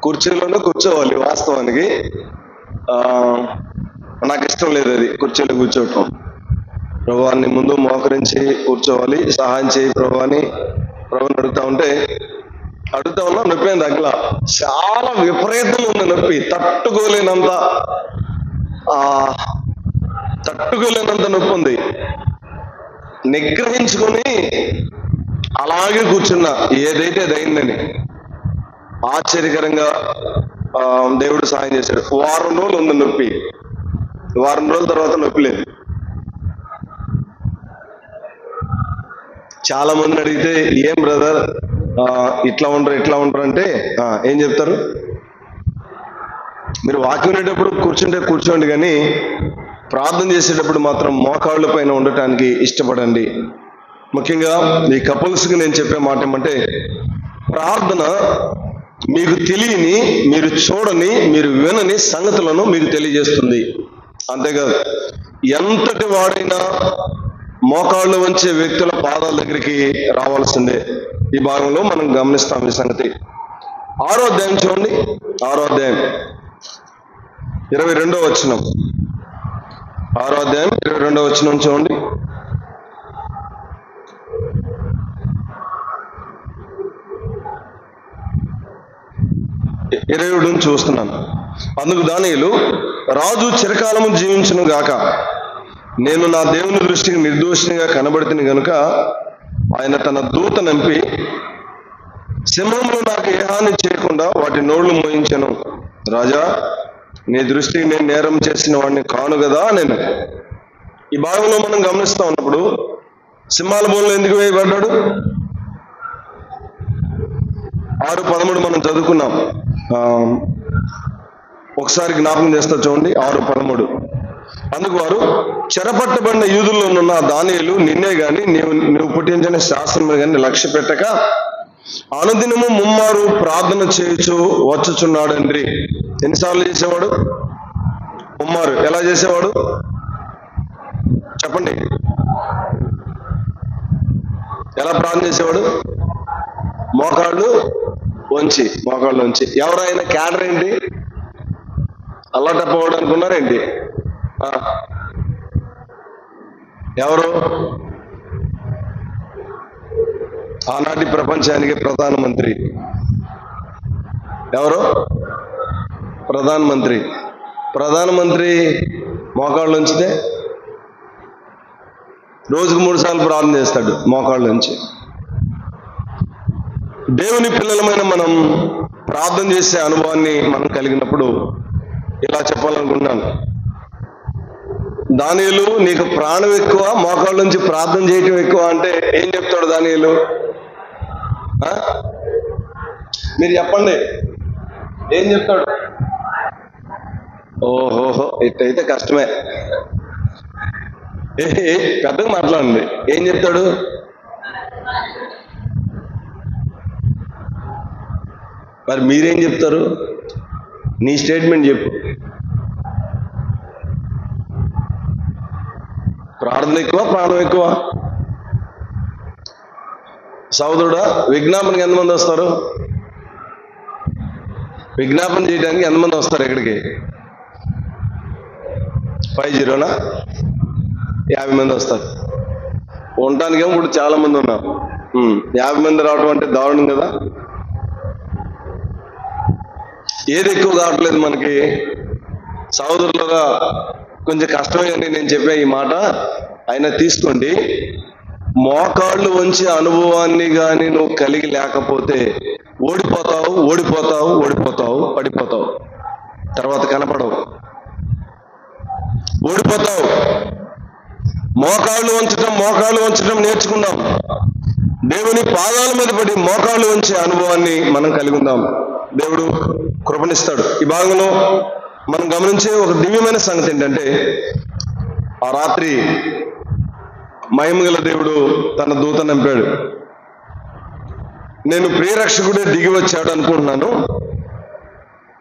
కుర్చీలోనే కూర్చోవాలి. వాస్తవానికి నాకు ఇష్టం లేదు అది, కుర్చీలో కూర్చోవటం. ప్రభువాన్ని ముందు మోకరించి కూర్చోవాలి, సహాయం చేయి ప్రభువాని ప్రభుని అడుగుతా ఉన్నా నొప్పి అయింది. అట్లా చాలా విపరీతంగా ఉంది నొప్పి, తట్టుకోలేనంత నొప్పి ఉంది. నిగ్రహించుకొని అలాగే కూర్చున్నా, ఏదైతే అది అయిందని. ఆశ్చర్యకరంగా దేవుడు సహాయం చేశాడు. వారం రోజులు ఉంది నొప్పి, వారం రోజుల తర్వాత నొప్పి లేదు. చాలా మందిని అడిగితే ఏం బ్రదర్ ఇట్లా ఉంటారు అంటే ఏం చెప్తారు? మీరు వాక్యం వినేటప్పుడు కూర్చోండి, కానీ ప్రార్థన చేసేటప్పుడు మాత్రం మోకాళ్ళ పైన ఉండటానికి ఇష్టపడండి. ముఖ్యంగా ఈ కపుల్స్కి నేను చెప్పే మాట ఏమంటే, ప్రార్థన మీకు తెలియని, మీరు చూడని, మీరు వినని సంగతులను మీకు తెలియజేస్తుంది. అంతేకాదు, ఎంతటి వాడైనా మోకాళ్ళు వంచే వ్యక్తుల పాదాల దగ్గరికి రావాల్సిందే. ఈ భాగంలో మనం గమనిస్తాం ఈ సంగతి. 6వ అధ్యాయం చూడండి, 6వ అధ్యాయం 22వ వచనం. 6వ అధ్యాయం 22వ వచనం చూడండి. ఇరవై చూస్తున్నాను. అందుకు దానియేలు, రాజు చిరకాలము జీవించును గాక, నేను నా దేవుని దృష్టికి నిర్దోషినిగా కనబడుతుంది గనుక ఆయన తన దూత నంపి సింహంలో నాకు ఏ హాని చేయకుండా వాటి నోళ్లు మోయించను. రాజా, నీ దృష్టికి నేను నేరం చేసిన వాడిని కాను కదా నేను. ఈ భాగంలో మనం గమనిస్తా ఉన్నప్పుడు సింహాల బోన్లో ఎందుకు వేయబడ్డాడు? 6:13 మనం చదువుకున్నాం. ఒకసారి జ్ఞాపకం చేస్తా చూడండి. 6:13. అందుకు వారు, చెరపట్టబడిన యూదుల్లో ఉన్న దానియేలు నిన్నే గాని నువ్వు పుట్టించిన శాస్త్రమే గాని లక్ష్య పెట్టక అనుదినము ముమ్మారు ప్రార్థన చేయుచు వచ్చుచున్నాడండ్రి. ఎన్నిసార్లు చేసేవాడు? ముమ్మారు. ఎలా చేసేవాడు చెప్పండి? ఎలా ప్రార్థన చేసేవాడు? మోకాళ్ళు వంచి. ఎవరైనా క్యాడర్ ఏంటి? అల్లాటప్పవాడు అనుకున్నారేంటి? ఎవరు? ఆనాటి ప్రపంచానికి ప్రధానమంత్రి. ఎవరు? ప్రధానమంత్రి మోకాళ్ళు ఉంచితే రోజుకు 3 సార్లు ప్రార్థన చేస్తాడు మోకాళ్ళు నుంచి. దేవుని పిల్లలమైన మనం ప్రార్థన చేసే అనుభవాన్ని మనం కలిగినప్పుడు ఇలా చెప్పాలనుకున్నాను. దానియేలు, నీకు ప్రాణం ఎక్కువ, మోకాళ్ళ నుంచి ప్రార్థన చేయటం ఎక్కువ అంటే ఏం చెప్తాడు దానియేలు? మీరు చెప్పండి, ఏం చెప్తాడు? ఓహోహో, ఇట్టయితే కష్టమే. పెద్దగా మాట్లాడండి. ఏం చెప్తాడు? మరి మీరేం చెప్తారు? నీ స్టేట్మెంట్ చెప్పు. ప్రార్థన ఎక్కువ, ప్రాణం ఎక్కువ? సోదరుడా, విజ్ఞాపనకి ఎంతమంది వస్తారు? విజ్ఞాపన చేయడానికి ఎంతమంది వస్తారు ఇక్కడికి? 50నా 50 మంది వస్తారు. ఉండటానికేమో ఇప్పుడు చాలా మంది ఉన్నాం. 50 మంది రావడం అంటే దారుణం కదా. ఏది ఎక్కువ కావట్లేదు మనకి సహోదరులుగా, కొంచెం కష్టమే అని నేను చెప్పే ఈ మాట అయినా తీసుకోండి. మోకాళ్ళు వంచే అనుభవాన్ని కానీ నువ్వు కలిగి లేకపోతే ఓడిపోతావు, ఓడిపోతావు, ఓడిపోతావు, పడిపోతావు, తర్వాత కనపడవు, ఓడిపోతావు. మోకాళ్ళు వంచడం నేర్చుకుందాం. దేవుని పాదాల మీద పడి మోకాళ్ళు వంచే అనుభవాన్ని మనం కలిగి ఉందాం. దేవుడు కృపణిస్తాడు. ఈ భాగంలో మనం గమనించే ఒక దివ్యమైన సంగతి ఏంటంటే, ఆ రాత్రి మహిమగల దేవుడు తన దూత నంపాడు. నేను ప్రియరక్షకుడే దిగి వచ్చాడు అనుకుంటున్నాను.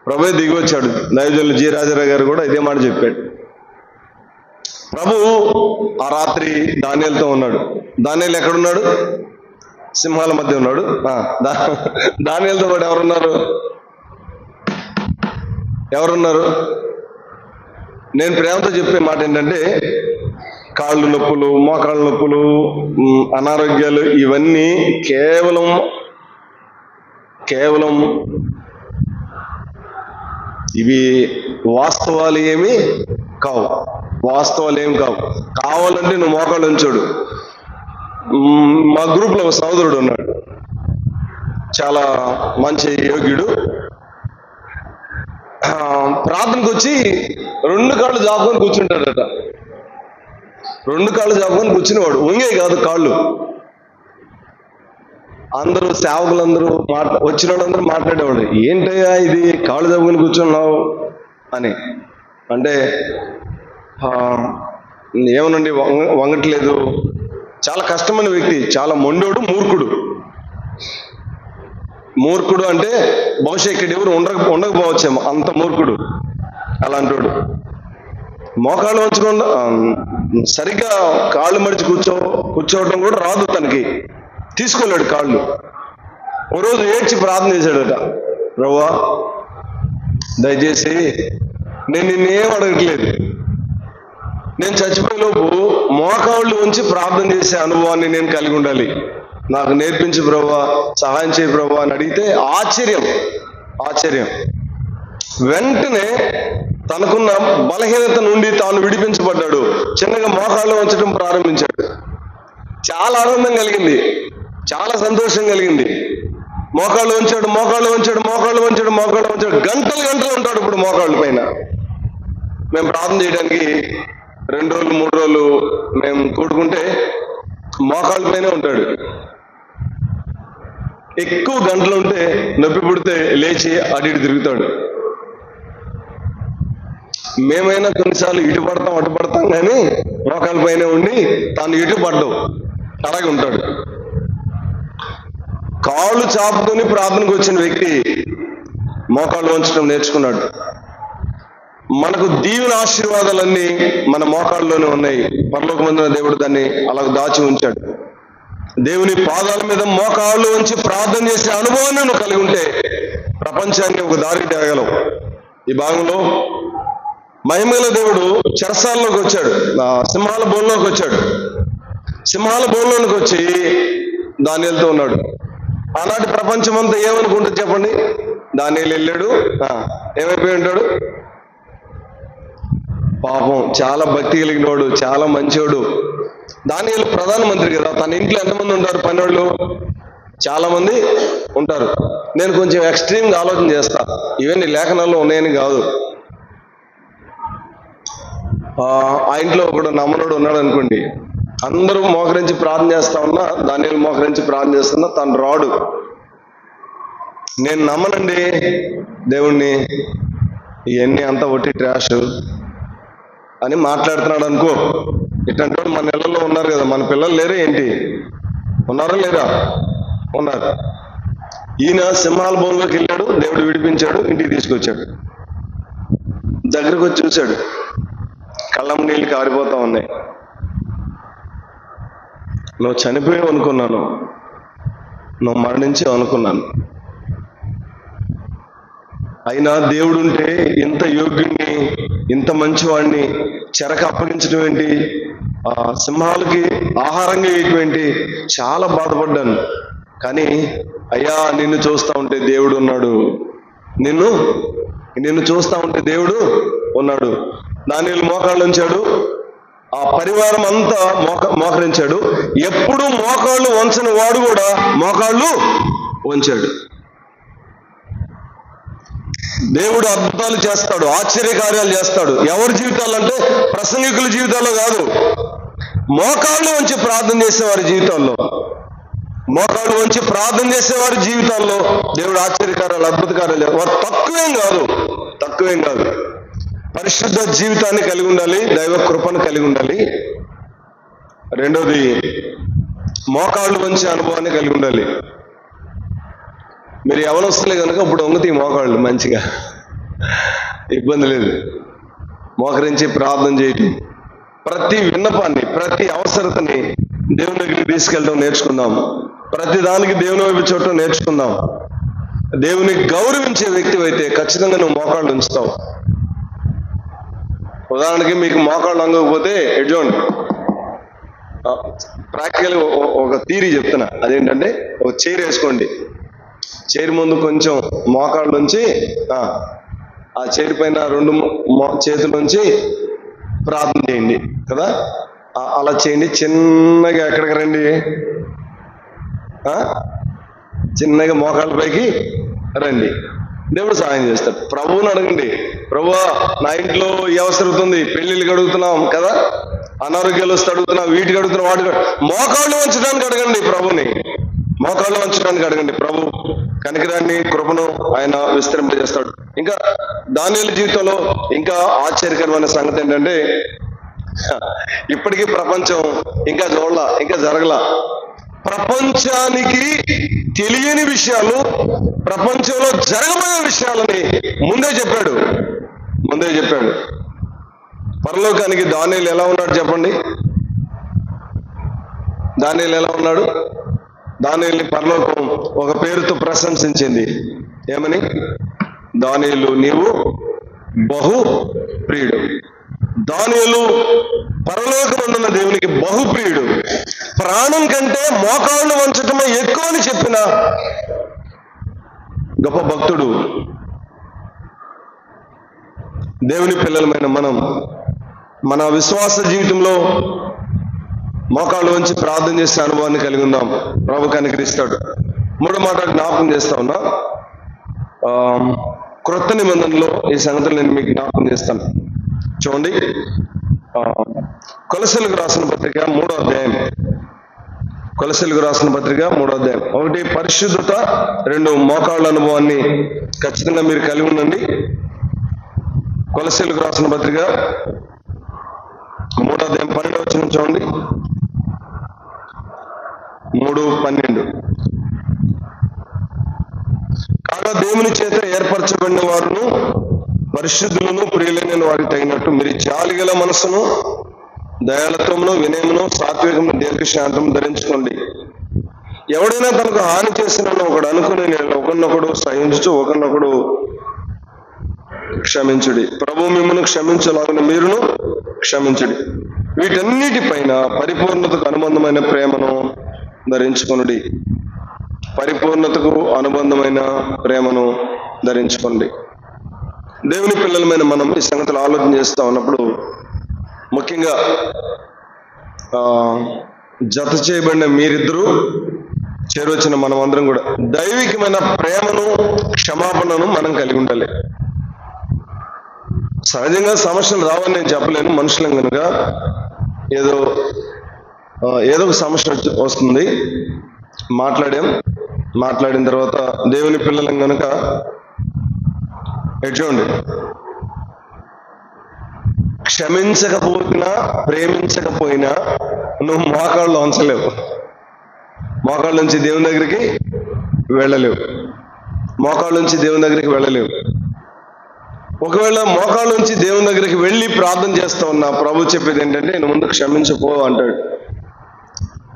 ప్రభువే దిగి వచ్చాడు. దైవజనులు జి రాజారావు గారు కూడా ఇదే మాట చెప్పాడు. ప్రభు ఆ రాత్రి దానియేలుతో ఉన్నాడు. దానియేలు ఎక్కడున్నాడు? సింహాల మధ్య ఉన్నాడు. దానియేలుతో పాటు ఎవరున్నారు? నేను ప్రేమతో చెప్పే మాట ఏంటంటే, కాళ్ళు నొప్పులు, మోకాళ్ళ నొప్పులు, అనారోగ్యాలు ఇవన్నీ కేవలం ఇవి వాస్తవాలు ఏమి కావు. కావాలంటే నువ్వు మోకాళ్ళు ఉంచాడు. మా గ్రూప్లో ఒక సోదరుడు ఉన్నాడు, చాలా మంచి యోగ్యుడు. ప్రార్థనకు వచ్చి 2 కాళ్ళు జాపుకొని కూర్చుంటాడట. 2 కాళ్ళు జాపుకొని కూర్చునేవాడు. వంగే కాదు కాళ్ళు. అందరూ సేవకులందరూ వచ్చిన వాళ్ళందరూ మాట్లాడేవాడు, ఏంటయ్యా ఇది కాళ్ళు జాపుకొని కూర్చున్నావు అని. అంటే ఏమనండి వంగట్లేదు. చాలా కష్టమైన వ్యక్తి, చాలా మొండోడు, మూర్ఖుడు అంటే బహుశా ఇక్కడ ఎవరు ఉండకపోవచ్చేమో, అంత మూర్ఖుడు. అలాంటోడు మోకాళ్ళు వంచకుండా సరిగ్గా కాళ్ళు మడిచి కూర్చోవటం కూడా రాదు తనకి. తీసుకోలేడు కాళ్ళు. ఓ రోజు ఏడ్చి ప్రార్థన చేశాడట, ప్రభువా దయచేసి నేను నిన్నేం అడగట్లేదు, నేను చచ్చిపోయేలోపు మోకాళ్ళు ఉంచి ప్రార్థన చేసే అనుభవాన్ని నేను కలిగి ఉండాలి, నాకు నేర్పించు ప్రభువా, సహాయం చేయి ప్రభువా అని అడిగితే ఆశ్చర్యం. వెంటనే తనకున్న బలహీనత నుండి తాను విడిపించబడ్డాడు. చిన్నగా మోకాళ్ళు వంచడం ప్రారంభించాడు. చాలా ఆనందం కలిగింది, చాలా సంతోషం కలిగింది. మోకాళ్ళు వంచాడు. గంటలు ఉంటాడు ఇప్పుడు మోకాళ్ళ పైన. మేము ప్రార్థన చేయడానికి 2 రోజులు 3 రోజులు మేము కూడుకుంటే మోకాళ్ళ పైనే ఉంటాడు. ఎక్కువ గంటలు ఉంటే నొప్పి పుడితే లేచి అటు ఇటు తిరుగుతాడు. మేమైనా కొన్నిసార్లు ఇటు పడతాం అటు పడతాం, కానీ మోకాళ్ళ పైనే ఉండి తాను ఇటు పడ్డావు అలాగే ఉంటాడు. కాళ్ళు చాపుకొని ప్రార్థనకు వచ్చిన వ్యక్తి మోకాళ్ళు వంచడం నేర్చుకున్నాడు. మనకు దీవెన ఆశీర్వాదాలన్నీ మన మోకాళ్ళలోనే ఉన్నాయి. పరలోకమందున దేవుడు దాన్ని అలా దాచి ఉంచాడు. దేవుని పాదాల మీద మోకాళ్ళు ఉంచి ప్రార్థన చేసే అనుభవాన్ని నువ్వు కలిగి ఉంటే ప్రపంచాన్ని ఒక దారికి తేగలవు. ఈ భాగంలో మహిమగల దేవుడు చెరసాల్లోకి వచ్చాడు, సింహాల బోన్లోకి వచ్చాడు. సింహాల బోన్లోకి వచ్చి దానియేలుతో ఉన్నాడు. ఆనాటి ప్రపంచం అంతా ఏమనుకుంటుంది చెప్పండి? దానియేలు వెళ్ళాడు, ఏమైపోయి ఉంటాడు? పాపం చాలా భక్తి కలిగినవాడు, చాలా మంచివాడు. దానియేలు ప్రధానమంత్రి కదా, తన ఇంట్లో ఎంతమంది ఉంటారు? పనివాళ్ళు చాలా మంది ఉంటారు. నేను కొంచెం ఎక్స్ట్రీమ్గా ఆలోచన చేస్తా, ఇవన్నీ లేఖనాల్లో ఉన్నాయని కాదు. ఆ ఇంట్లో ఒకడు నమ్మనుడు ఉన్నాడు అనుకోండి, అందరూ మోకరించి ప్రార్థన చేస్తా ఉన్నా, దానియేలు మోకరించి ప్రార్థన చేస్తున్నా, తను రాడు. నేను నమ్మనండి దేవుణ్ణి, ఇవన్నీ అంతా ఒట్టి ట్రాష్ అని మాట్లాడుతున్నాడు అనుకో. ఇట్లాంటి వాడు మన ఇళ్లలో ఉన్నారు కదా. మన పిల్లలు లేరే ఏంటి? ఉన్నారా లేరా? ఉన్నారు. ఈయన సింహాల భూమిలోకి వెళ్ళాడు, దేవుడు విడిపించాడు, ఇంటికి తీసుకొచ్చాడు. దగ్గరకు వచ్చి చూశాడు, కళ్ళం నీళ్ళు కారిపోతా ఉన్నాయి. నువ్వు చనిపోయావు అనుకున్నాను, నువ్వు మరణించావు అనుకున్నాను. అయినా దేవుడుంటే ఇంత యోగ్యుణ్ణి, ఇంత మంచివాడిని చెరకు అప్పగించడం ఏంటి? సింహాలకి ఆహారంగా ఇటువంటి చాలా బాధపడ్డాను. కానీ అయ్యా, నిన్ను చూస్తా ఉంటే దేవుడు ఉన్నాడు, నిన్ను చూస్తా ఉంటే దేవుడు ఉన్నాడు. దానియేలు మోకాళ్ళు ఉంచాడు, ఆ పరివారం అంతా మోకరించాడు. ఎప్పుడు మోకాళ్ళు వంచని వాడు కూడా మోకాళ్ళు వంచాడు. దేవుడు అద్భుతాలు చేస్తాడు, ఆశ్చర్యకార్యాలు చేస్తాడు. ఎవరి జీవితాల్లో అంటే ప్రసంగికుల జీవితాల్లో కాదు, మోకాళ్ళు వంచి ప్రార్థన చేసేవారి జీవితాల్లో, మోకాళ్ళు వంచి ప్రార్థన చేసేవారి జీవితాల్లో దేవుడు ఆశ్చర్యకార్యాలు, అద్భుత కార్యాలు. వారు తక్కువేం కాదు. పరిశుద్ధ జీవితాన్ని కలిగి ఉండాలి, దైవ కృపను కలిగి ఉండాలి. రెండోది, మోకాళ్ళు వంచే అనుభవాన్ని కలిగి ఉండాలి. మీరు ఎవరొస్తలే కనుక ఇప్పుడు వంగుతాయి మోకాళ్ళు, మంచిగా ఇబ్బంది లేదు. మోకరించి ప్రార్థన చేయటం, ప్రతి విన్నపాన్ని, ప్రతి అవసరతని దేవుని దగ్గరికి తీసుకెళ్ళడం నేర్చుకుందాం. ప్రతి దానికి దేవుని వైపు చూడటం నేర్చుకుందాం. దేవుని గౌరవించే వ్యక్తి అయితే ఖచ్చితంగా నువ్వు మోకాళ్ళు ఉంచుతావు. ఉదాహరణకి మీకు మోకాళ్ళు వంగకపోతే ఎడ్జోండి, ప్రాక్టికల్ ఒక థియరీ చెప్తున్నా. అదేంటంటే, ఒక చైర్ వేసుకోండి, చైర్ ముందు కొంచెం మోకాళ్ళ నుంచి ఆ చైర్ పైన 2 చేతుల నుంచి ప్రార్థన చేయండి కదా. అలా చేయండి. చిన్నగా ఎక్కడికి రండి, చిన్నగా మోకాళ్ళ పైకి రండి. దేవుడు సహాయం చేస్తాడు. ప్రభువుని అడగండి, ప్రభువా నా ఇంట్లో ఈ అవసరం అవుతుంది, పెళ్లిళ్ళకి అడుగుతున్నాం కదా, అనారోగ్యాలు వస్తే అడుగుతున్నాం, వీటికి అడుగుతున్నాం, వాటికి మోకాళ్ళు వంచడానికి అడగండి ప్రభుని. మోకాళ్ళు వంచడానికి అడగండి. ప్రభు కనికరాన్ని, కృపను ఆయన విస్తరింపజేస్తాడు. ఇంకా దానియేలు జీవితంలో ఇంకా ఆశ్చర్యకరమైన సంగతి ఏంటంటే, ఇప్పటికీ ప్రపంచం ఇంకా చూడలా, ఇంకా జరగలా. ప్రపంచానికి తెలియని విషయాలు, ప్రపంచంలో జరగబోయే విషయాలని ముందే చెప్పాడు. పరలోకానికి దానియేలు ఎలా ఉన్నాడు చెప్పండి? దానియేలు ఎలా ఉన్నాడు? దానియేలుని పరలోకం ఒక పేరుతో ప్రశంసించింది. ఏమని? దానియేలు నీవు బహు ప్రియుడు. దానియేలు పరలోకమందున్న దేవునికి బహుప్రియుడు. ప్రాణం కంటే మోకాళ్ళు వంచటమే ఎక్కువ అని చెప్పిన గొప్ప భక్తుడు. దేవుని పిల్లలమైన మనం మన విశ్వాస జీవితంలో మోకాళ్ళు వంచి ప్రార్థన చేసే అనుభవాన్ని కలిగి ఉందాం. ప్రభు కనికరిస్తాడు. 3వ మాట జ్ఞాపకం చేస్తా ఉన్నా. క్రొత్త నిబంధనలో ఈ సంగతులు నేను మీకు జ్ఞాపకం చేస్తాను. చూడండి, కొలసీలకు రాసిన పత్రిక 3వ అధ్యాయం. కొలసీలకు రాసిన పత్రిక 3వ అధ్యాయం. 1 పరిశుద్ధత, 2 మోకాళ్ళ అనుభవాన్ని ఖచ్చితంగా మీరు కలిగి ఉండండి. కొలసీలకు రాసిన పత్రిక 3వ అధ్యాయం 12వ వచనం చూడండి. 3:12. కాగా దేవుని చేత ఏర్పరచబడిన వారును పరిశుద్ధులను ప్రియులైన వారికి తగినట్టు మీరు జాలిగల మనసును, దయాళత్వమును, వినయమును, సాత్వికమును, దీర్ఘశాంతము ధరించుకోండి. ఎవడైనా తనకు హాని చేసిన ఒకడు అనుకుని ఒకరినొకడు సహించు, ఒకరినొకడు క్షమించుడి. ప్రభు మిమ్మల్ని క్షమించలాగిన మీరును క్షమించుడి. వీటన్నిటిపైన పరిపూర్ణతకు అనుబంధమైన ప్రేమను ధరించుకొనుడి. పరిపూర్ణతకు అనుబంధమైన ప్రేమను ధరించుకోండి. దేవుని పిల్లలమైన మనం ఈ సంగతులు ఆలోచన చేస్తూ ఉన్నప్పుడు, ముఖ్యంగా జత చేయబడిన మీరిద్దరూ చేరొచ్చిన మనం అందరం కూడా దైవికమైన ప్రేమను, క్షమాపణను మనం కలిగి ఉండాలి. సహజంగా సమస్యలు రావని నేను చెప్పలేను. మనుషులం కనుక ఏదో ఒక సమస్య వస్తుంది. మాట్లాడిన తర్వాత దేవుని పిల్లలం కనుక చూడండి, క్షమించకపోయినా, ప్రేమించకపోయినా నువ్వు మోకాళ్ళు వంచలేవు. మోకాళ్ళ నుంచి దేవుని దగ్గరికి వెళ్ళలేవు. ఒకవేళ మోకాళ్ళ నుంచి దేవుని దగ్గరికి వెళ్ళి ప్రార్థన చేస్తా ఉన్నా, ప్రభు చెప్పేది ఏంటంటే, నేను ముందు క్షమించపో అంటాడు.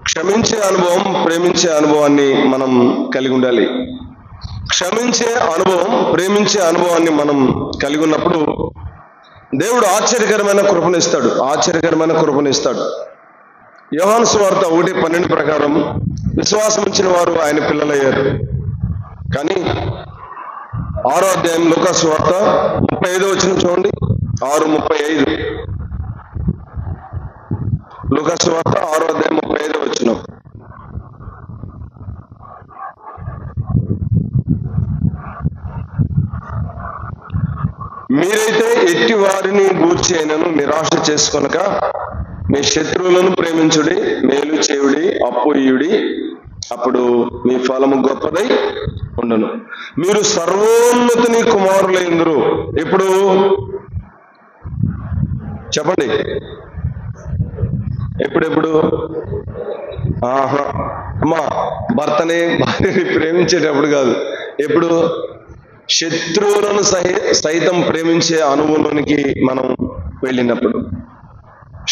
క్షమించే అనుభవం, ప్రేమించే అనుభవాన్ని మనం కలిగి ఉండాలి. క్షమించే అనుభవం, ప్రేమించే అనుభవాన్ని మనం కలిగి ఉన్నప్పుడు దేవుడు ఆశ్చర్యకరమైన కృపను ఇస్తాడు. యోహాను సువార్త 1:12 ప్రకారం విశ్వాసం ఉంచిన వారు ఆయన పిల్లలయ్యారు. కానీ 6వ అధ్యాయం లూకాసు సువార్త 35వ వచనం చూడండి. 6:35 లూకాసు సువార్త 6వ అధ్యాయం 35వ వచనం. మీరైతే ఎట్టి వారిని గూర్చి అయినను నిరాశ చేసుకొనక మీ శత్రువులను ప్రేమించుడి, మేలు చేయుడి, అప్పు ఇయుడి, అప్పుడు మీ ఫలము గొప్పదై ఉండను. మీరు సర్వోన్నతుని కుమారులైందురు. ఇప్పుడు చెప్పండి, ఎప్పుడెప్పుడు? అమ్మా, భర్తని భార్యని ప్రేమించేటప్పుడు కాదు. ఎప్పుడు? శత్రువులను సైతం ప్రేమించే అనుభవంలోనికి మనం వెళ్ళినప్పుడు,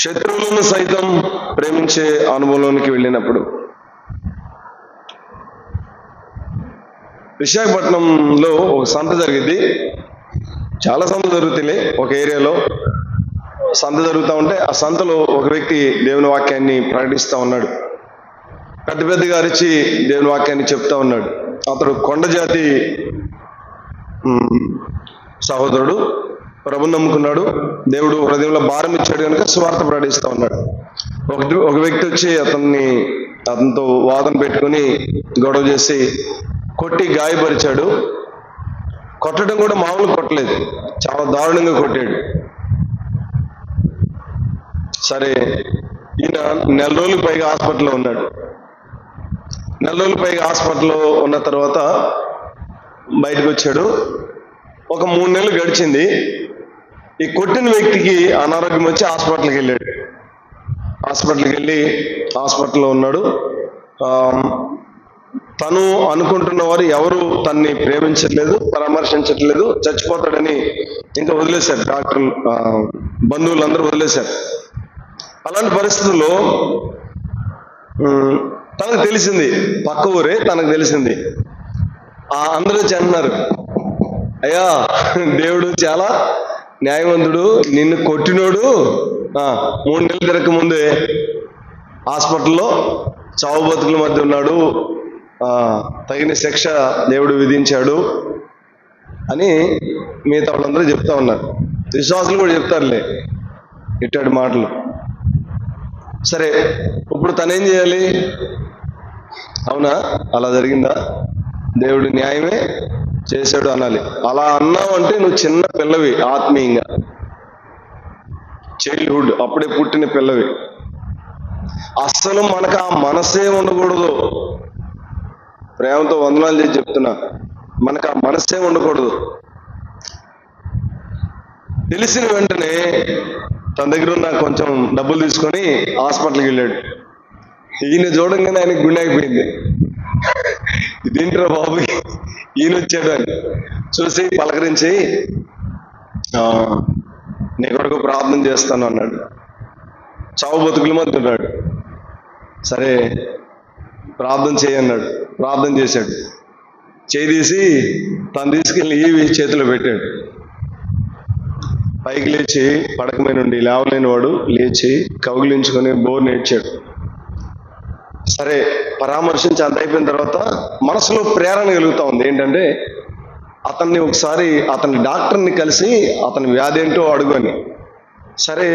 శత్రువులను సైతం ప్రేమించే అనుభవంలోనికి వెళ్ళినప్పుడు. విశాఖపట్నంలో ఒక సంత జరిగింది. చాలా సంత జరుగుతాయి. ఒక ఏరియాలో సంత జరుగుతూ ఉంటే ఆ సంతలో ఒక వ్యక్తి దేవుని వాక్యాన్ని ప్రకటిస్తూ ఉన్నాడు. పెద్ద పెద్దగా అరిచి దేవుని వాక్యాన్ని చెప్తా ఉన్నాడు. అతడు కొండ జాతి సహోదరుడు, ప్రభుని నమ్ముకున్నాడు. దేవుడు హృదయంలో భారం ఇచ్చాడు కనుక సువార్త ప్రకటిస్తూ ఉన్నాడు. ఒక వ్యక్తి వచ్చి అతనితో వాదన పెట్టుకుని గొడవ చేసి కొట్టి గాయపరిచాడు. కొట్టడం కూడా మామూలు కొట్టలేదు, చాలా దారుణంగా కొట్టాడు. సరే, ఈయన నెల రోజులు పైగా హాస్పిటల్లో ఉన్నాడు. నెల రోజులు పైగా హాస్పిటల్లో ఉన్న తర్వాత బయటకు వచ్చాడు. ఒక 3 నెలలు గడిచింది. ఈ కొట్టిన వ్యక్తికి అనారోగ్యం వచ్చి హాస్పిటల్కి వెళ్ళాడు. హాస్పిటల్కి వెళ్ళి హాస్పిటల్లో ఉన్నాడు. తను అనుకుంటున్న వారు ఎవరు తన్ని ప్రేమించట్లేదు, పరామర్శించట్లేదు, చచ్చిపోతాడని ఇంకా వదిలేశారు. డాక్టర్లు, బంధువులందరూ వదిలేశారు. అలాంటి పరిస్థితుల్లో తనకు తెలిసింది, పక్క ఊరే తనకు తెలిసింది. అందరూ చెంటున్నారు, అయ్యా దేవుడు చాలా న్యాయవంతుడు, నిన్ను కొట్టినోడు 3 నెలలు తిరగక ముందే హాస్పిటల్లో చావు బతుకుల మధ్య ఉన్నాడు, తగిన శిక్ష దేవుడు విధించాడు అని మిగతా వాళ్ళందరూ చెప్తా ఉన్నారు. విశ్వాసులు కూడా చెప్తారులే ఇట్లాంటి మాటలు. సరే, ఇప్పుడు తనేం చేయాలి? అవునా, అలా జరిగిందా, దేవుడు న్యాయమే చేశాడు అనాలి. అలా అన్నావంటే నువ్వు చిన్న పిల్లవి, ఆత్మీయంగా చైల్డ్హుడ్, అప్పుడే పుట్టిన పిల్లవి. అస్సలు మనకు ఆ మనసే ఉండకూడదు. ప్రేమతో వందనాలు చేసి చెప్తున్నా, మనకు ఆ మనసే ఉండకూడదు. తెలిసిన వెంటనే తన దగ్గర ఉన్న కొంచెం డబ్బులు తీసుకొని హాస్పిటల్కి వెళ్ళాడు. ఈయన చూడంగానే ఆయనకు గుండె అయిపోయింది. ఇదేంట్రా బాబు, ఈయన వచ్చాడు అని చూసి పలకరించి, నీ కొరకు ప్రార్థన చేస్తాను అన్నాడు. చావు బతుకుల మధ్య ఉన్నాడు. సరే ప్రార్థన చేయన్నాడు. ప్రార్థన చేశాడు. చేయి తీసి తను తీసుకెళ్ళి ఈవి చేతిలో పెట్టాడు. పైకి లేచి పడక మీద నుండి లేవలేని వాడు లేచి కౌగిలించుకొని బోర్ నేర్చాడు. సరే, పరామర్శించి అంత అయిపోయిన తర్వాత మనసులో ప్రేరణ కలుగుతా ఉంది. ఏంటంటే అతన్ని ఒకసారి అతని డాక్టర్ని కలిసి అతని వ్యాధి ఏంటో అడుగుని. సరే,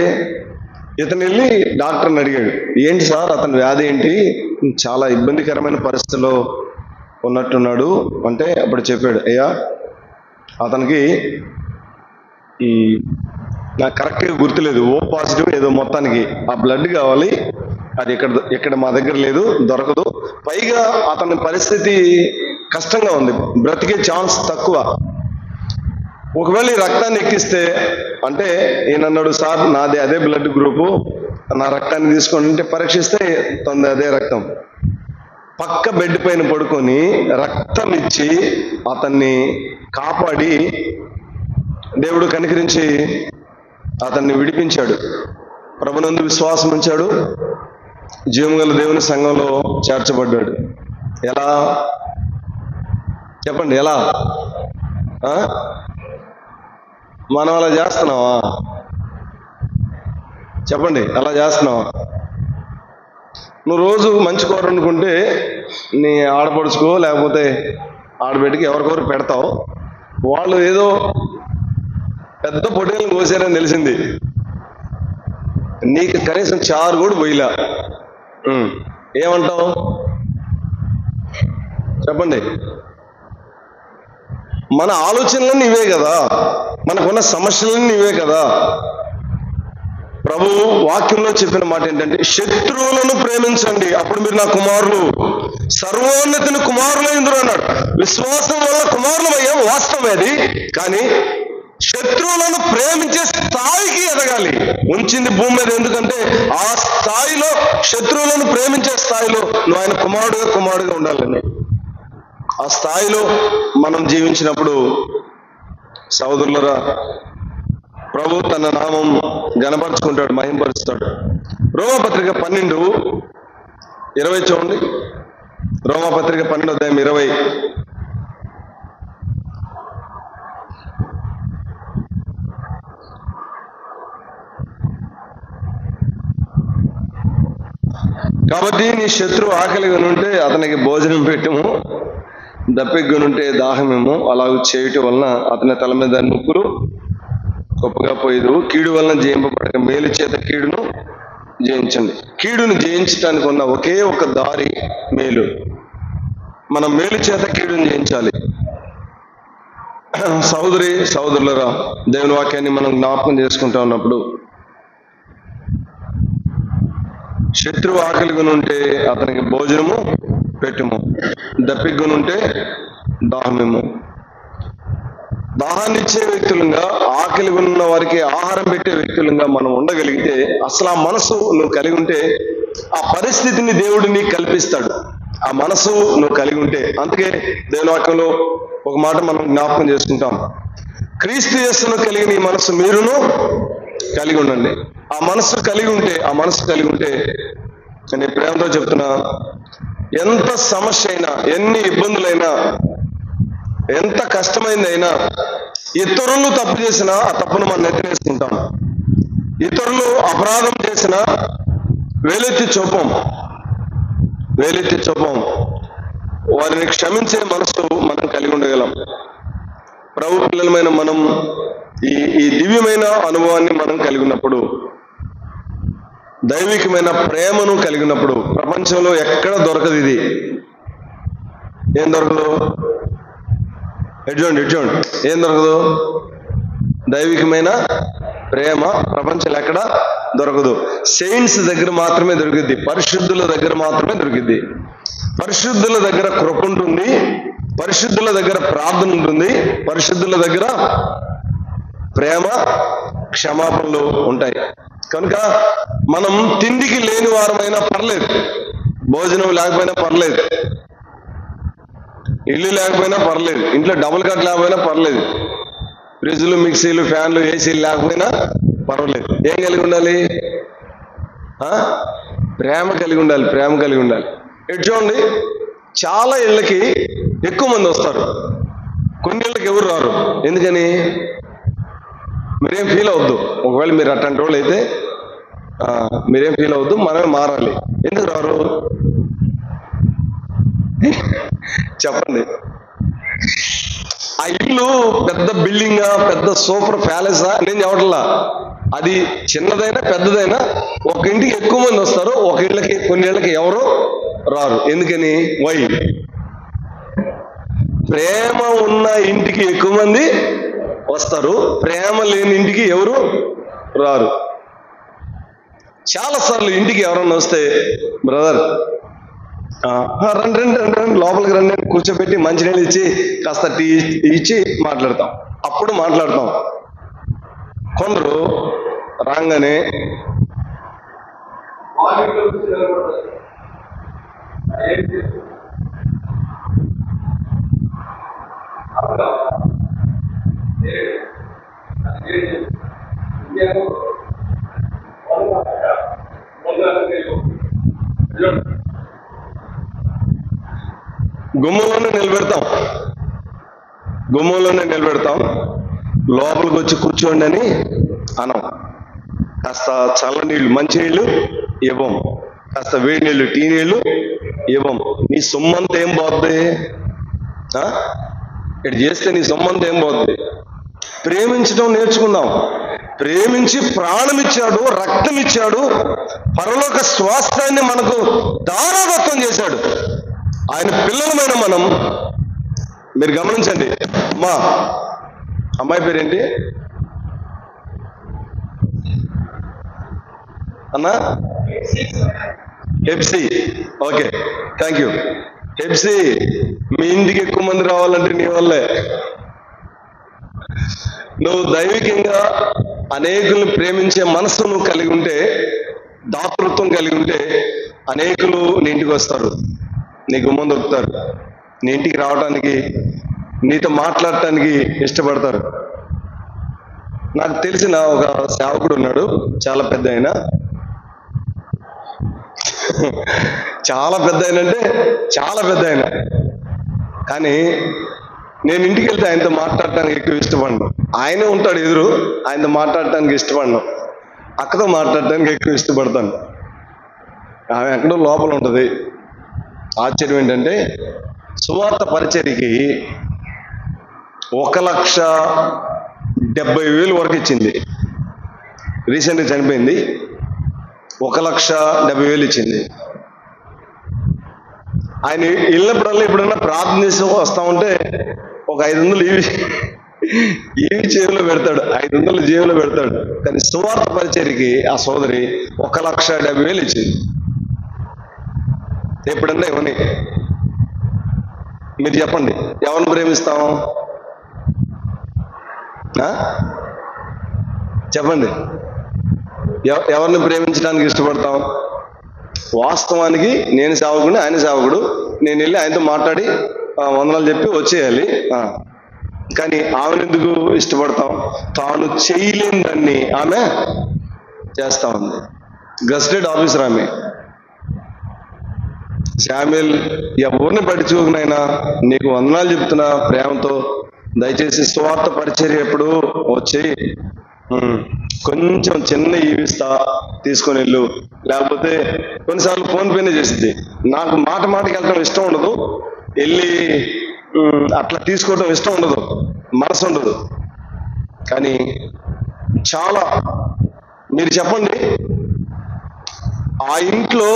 ఇతను వెళ్ళి డాక్టర్ని అడిగాడు, ఏంటి సార్ అతని వ్యాధి ఏంటి, చాలా ఇబ్బందికరమైన పరిస్థితిలో ఉన్నట్టున్నాడు అంటే అప్పుడు చెప్పాడు, అయ్యా అతనికి నాకు కరెక్ట్గా గుర్తులేదు, ఓ పాజిటివ్ ఏదో మొత్తానికి ఆ బ్లడ్ కావాలి, అది ఇక్కడ మా దగ్గర లేదు, దొరకదు. పైగా అతని పరిస్థితి కష్టంగా ఉంది, బ్రతికే ఛాన్స్ తక్కువ. ఒకవేళ ఈ రక్తాన్ని ఎక్కిస్తే అంటే ఈయనన్నాడు, సార్ నాది అదే బ్లడ్ గ్రూపు, నా రక్తాన్ని తీసుకోండి అంటే పరీక్షిస్తే తనది అదే రక్తం. పక్క బెడ్ పైన పడుకొని రక్తం ఇచ్చి అతన్ని కాపాడి దేవుడు కనికరించి అతన్ని విడిపించాడు. ప్రభునందు విశ్వాసం ఉంచాడు, జీవగల దేవుని సంఘంలో చేర్చబడ్డాడు. ఎలా చెప్పండి, ఎలా? మనం అలా చేస్తున్నావా? చెప్పండి, అలా చేస్తున్నావా? నువ్వు రోజు మంచి కూర వండుకుంటే నీ ఆడపడుచుకో లేకపోతే ఆడబిడ్డకి ఎవరికొరు పెడతావు. వాళ్ళు ఏదో పెద్ద పొట్టేలను కోసారని తెలిసింది, నీకు కనీసం చారు కూడా పోయిలా. ఏమంటావు చెప్పండి? మన ఆలోచనలన్నీ ఇవే కదా, మనకున్న సమస్యలన్నీ ఇవే కదా. ప్రభు వాక్యంలో చెప్పిన మాట ఏంటంటే, శత్రువులను ప్రేమించండి అప్పుడు మీరు నా కుమారులు, సర్వోన్నతిని కుమారులు ఇందులో అన్నాడు. విశ్వాసం వల్ల కుమారులు అయ్యాం, వాస్తవమే అది. కానీ శత్రువులను ప్రేమించే స్థాయికి ఎదగాలి. ఉంచింది భూమి మీద ఎందుకంటే ఆ స్థాయిలో, శత్రువులను ప్రేమించే స్థాయిలో నువ్వు ఆయన కుమారుడుగా ఉండాలని. ఆ స్థాయిలో మనం జీవించినప్పుడు సహోదరులరా, ప్రభు తన నామం గణపరుచుకుంటాడు, మహింపరుస్తాడు. రోమపత్రిక 12:20 చూడండి. రోమపత్రిక 12:20. కాబట్టి నీ శత్రువు ఆకలిగా ఉంటే అతనికి భోజనం పెట్టము, దప్పిగ్గునుంటే దాహమేమో. అలాగ చేయటం వలన అతని తల మీద నొప్పులు గొప్పగా పోయేదు. కీడు వలన జయింపబడక మేలు చేత కీడును జయించండి. కీడును జయించడానికి ఉన్న ఒకే ఒక దారి మేలు. మనం మేలు చేత కీడును జయించాలి. సహోదరులరా, దేవుని వాక్యాన్ని మనం జ్ఞాపకం చేసుకుంటా ఉన్నప్పుడు, శత్రువు ఆకలిగునుంటే అతనికి భోజనము పెట్టుము, దప్పిగ్గునుంటే దాహమేమో. దాహాన్ని ఇచ్చే వ్యక్తులుగా, ఆకలి ఉన్న వారికి ఆహారం పెట్టే వ్యక్తులుగా మనం ఉండగలిగితే, అసలు ఆ మనసు నువ్వు కలిగి ఉంటే ఆ పరిస్థితిని దేవుడు నీకు కల్పిస్తాడు. ఆ మనసు నువ్వు కలిగి ఉంటే. అందుకే దేవుని వాక్యంలో ఒక మాట మనం జ్ఞాపకం చేసుకుంటాం, క్రీస్తు యేసును కలిగిన ఈ మనసు మీరును కలిగి ఉండండి. ఆ మనసు కలిగి ఉంటే నేను ప్రేమతో చెప్తున్నా, ఎంత సమస్య అయినా, ఎన్ని ఇబ్బందులైనా, ఎంత కష్టమైందైనా, ఇతరులు తప్పు చేసినా ఆ తప్పును మనం నెత్తినేసుకుంటాం. ఇతరులు అపరాధం చేసినా వేలెత్తి చూపం, వారిని క్షమించే మనసు మనం కలిగి ఉండగలం. ప్రభు పిల్లలమైన మనం ఈ దివ్యమైన అనుభవాన్ని మనం కలిగి ఉన్నప్పుడు, దైవికమైన ప్రేమను కలిగినప్పుడు, ప్రపంచంలో ఎక్కడ దొరకదు ఇది. ఏం దొరకదు? ఎడ్జోండి ఏం దొరకదు? దైవికమైన ప్రేమ ప్రపంచంలో ఎక్కడ దొరకదు. సెయింట్స్ దగ్గర మాత్రమే దొరికిద్ది, పరిశుద్ధుల దగ్గర మాత్రమే దొరికిద్ది. పరిశుద్ధుల దగ్గర కృప ఉంటుంది, పరిశుద్ధుల దగ్గర ప్రార్థన ఉంటుంది, పరిశుద్ధుల దగ్గర ప్రేమ, క్షమాపణలు ఉంటాయి. కనుక మనం తిండికి లేని వారమైనా పర్లేదు, భోజనం లేకపోయినా పర్లేదు, ఇల్లు లేకపోయినా పర్లేదు, ఇంట్లో డబుల్ కట్ లేకపోయినా పర్లేదు, ఫ్రిడ్జ్లు, మిక్సీలు, ఫ్యాన్లు, ఏసీలు లేకపోయినా పర్వాలేదు. ఏం కలిగి ఉండాలి? ప్రేమ కలిగి ఉండాలి. ఎటు చూడండి, చాలా ఇళ్ళకి ఎక్కువ మంది వస్తారు, కొన్ని ఇళ్ళకి ఎవరు రారు. ఎందుకని? మీరేం ఫీల్ అవద్దు. ఒకవేళ మీరు అట్లాంటి వాళ్ళు అయితే మీరేం ఫీల్ అవద్దు, మనమే మారాలి. ఎందుకు రారు చెప్పండి? ఆ ఇల్లు పెద్ద బిల్డింగా, పెద్ద సూపర్ ప్యాలెసా? నేను చెప్పట్లా. అది చిన్నదైనా పెద్దదైనా ఒక ఇంటికి ఎక్కువ మంది వస్తారు, కొన్ని ఇళ్ళకి ఎవరు రారు. ఎందుకని? వై? ప్రేమ ఉన్న ఇంటికి ఎక్కువ మంది వస్తారు, ప్రేమ లేని ఇంటికి ఎవరు రారు. చాలాసార్లు ఇంటికి ఎవరన్నా వస్తే, బ్రదర్ రండి లోపలికి రండి అని కూర్చోబెట్టి మంచినీళ్ళు ఇచ్చి కాస్త టీ ఇచ్చి మాట్లాడతాం. అప్పుడు మాట్లాడతాం. కొందరు రాగానే గుమ్మంలోనే నిలబెడతాం, లోపలికి వచ్చి కూర్చోండి అని అనం. కాస్త చల్లనీళ్ళు, మంచినీళ్ళు ఇవ్వం. కాస్త వేడి నీళ్ళు, టీ నీళ్ళు ఇవ్వం. నీ సొమ్మంతా ఏం పోద్ది? ఇటు చేస్తే నీ సొమ్మంతా ఏం పోద్ది? ప్రేమించడం నేర్చుకుందాం. ప్రేమించి ప్రాణం ఇచ్చాడు, రక్తం ఇచ్చాడు, పరలోక స్వాస్థ్యాన్ని మనకు దారాదత్తం చేశాడు. ఆయన పిల్లలమైన మనం, మీరు గమనించండి. అమ్మా, అమ్మాయి పేరేంటి అన్నా? Hepsi. Okay, thank you. Hepsi, మీ ఇంటికి ఎక్కువ మంది రావాలంటే నీ వల్లే. నువ్వు దైవికంగా అనేకులను ప్రేమించే మనసు నువ్వు కలిగి ఉంటే, దాతృత్వం కలిగి ఉంటే, అనేకులు నీ ఇంటికి వస్తారు, నీ గుమ్మం దొరుకుతారు, నీ ఇంటికి రావడానికి, నీతో మాట్లాడటానికి ఇష్టపడతారు. నాకు తెలిసిన ఒక సేవకుడు ఉన్నాడు, చాలా పెద్ద ఆయన. చాలా పెద్ద ఆయన అంటే చాలా పెద్ద ఆయన. కానీ నేను ఇంటికి వెళ్తే ఆయనతో మాట్లాడటానికి ఎక్కువ ఇష్టపడను. ఆయనే ఉంటాడు ఎదురు, ఆయనతో మాట్లాడటానికి ఇష్టపడను. అక్కతో మాట్లాడటానికి ఎక్కువ ఇష్టపడతాను. ఆమె ఎక్కడో లోపల ఉంటుంది. ఆశ్చర్యం ఏంటంటే, సువార్త పరిచర్యకి 1,70,000 వరకు ఇచ్చింది. రీసెంట్గా చనిపోయింది. 1,70,000 ఇచ్చింది. ఆయన వెళ్ళినప్పుడల్లా ఎప్పుడన్నా ప్రార్థన చేసి వస్తా ఉంటే ఒక 500 ఇవి జేబులో పెడతాడు, 500 జేబులో పెడతాడు. కానీ సువార్త పరిచర్యకి ఆ సోదరి 1,70,000 ఇచ్చింది. ఎప్పుడన్నా ఇవన్నీ మీరు చెప్పండి, ఎవరిని ప్రేమిస్తాం? చెప్పండి, ఎవరిని ప్రేమించడానికి ఇష్టపడతాం? వాస్తవానికి నేను సేవకుడిని, ఆయన సేవకుడు. నేను వెళ్ళి ఆయనతో మాట్లాడి వందనాలు చెప్పి వచ్చేయాలి. కానీ ఆమెను ఎందుకు ఇష్టపడతాం? తాను చేయలేని దాన్ని ఆమె చేస్తా ఉంది. గస్టెడ్ ఆఫీసర్ ఆమె. శామ్యూల్, ఎవరిని పట్టించుకోకనైనా నీకు వందనాలు చెప్తున్నా ప్రేమతో, దయచేసి సువార్త పరిచర్య ఎప్పుడు వచ్చి కొంచెం చిన్న ఇవిస్తా, తీసుకొని వెళ్ళు. లేకపోతే కొన్నిసార్లు ఫోన్ పేనే చేసింది. నాకు మాటకి వెళ్ళడం ఇష్టం ఉండదు, వెళ్ళి అట్లా తీసుకోవడం ఇష్టం ఉండదు, మనసు ఉండదు. కానీ చాలా, మీరు చెప్పండి, ఆ ఇంట్లో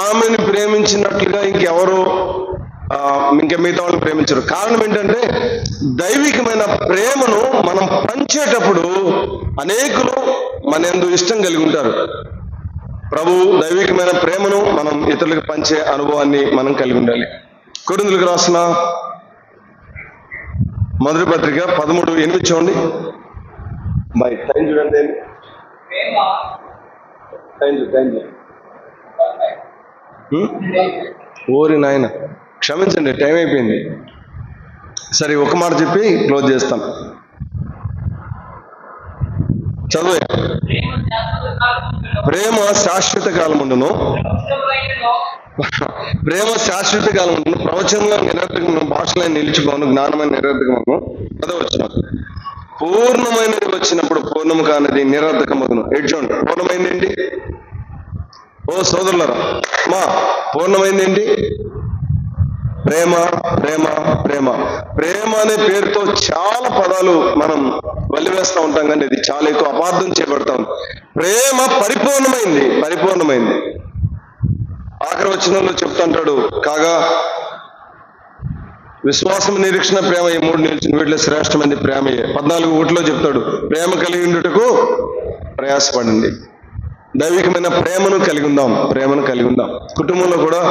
ఆమెను ప్రేమించినట్లుగా ఇంకెవరు ఇంకా మిగతా వాళ్ళు ప్రేమించరు. కారణం ఏంటంటే, దైవికమైన ప్రేమను మనం పంచేటప్పుడు అనేకులు మన యందు ఇష్టం కలిగి ఉంటారు. ప్రభు దైవికమైన ప్రేమను మనం ఇతరులకు పంచే అనుభవాన్ని మనం కలిగి ఉండాలి. కొరింథీయులకు రాసిన మొదటి పత్రిక 13:8 చూడండి. బై టైం చూడండి. ఓరి నాయన, క్షమించండి, టైం అయిపోయింది. సరే, ఒక మాట చెప్పి క్లోజ్ చేస్తాం. చదువు. ప్రేమ శాశ్వత కాలం ఉండును, ప్రేమ శాశ్వత కాలం ఉండును, ప్రవచనంలో నిరర్థకము, భాషలో నిలిచిపోను, జ్ఞానమైన నిరర్థకము. అదే వచ్చిన పూర్ణమైనది వచ్చినప్పుడు పూర్ణము కానిది నిరర్థకమగును. చూడండి, పూర్ణమైంది ఏంటి? ఓ సోదరులరా, పూర్ణమైంది ఏంటి? ప్రేమ. ప్రేమ ప్రేమ ప్రేమ అనే పేరుతో చాలా పదాలు మనం వల్లివేస్తూ ఉంటాం, కానీ ఇది చాలా ఎక్కువ అపార్థం చేయబడతాం. ప్రేమ పరిపూర్ణమైంది, పరిపూర్ణమైంది. ఆఖరి వచనంలో చెప్తుంటాడు, కాగా విశ్వాసం, నిరీక్షణ, ప్రేమ, ఈ 3 నిలిచిన వీటిలో శ్రేష్టమైనది ప్రేమయే. 14:1 చెప్తాడు, ప్రేమ కలిగి ఉండుటకు ప్రయాసపడండి. దైవికమైన ప్రేమను కలిగి ఉందాం, ప్రేమను కలిగి ఉందాం. కుటుంబంలో కూడా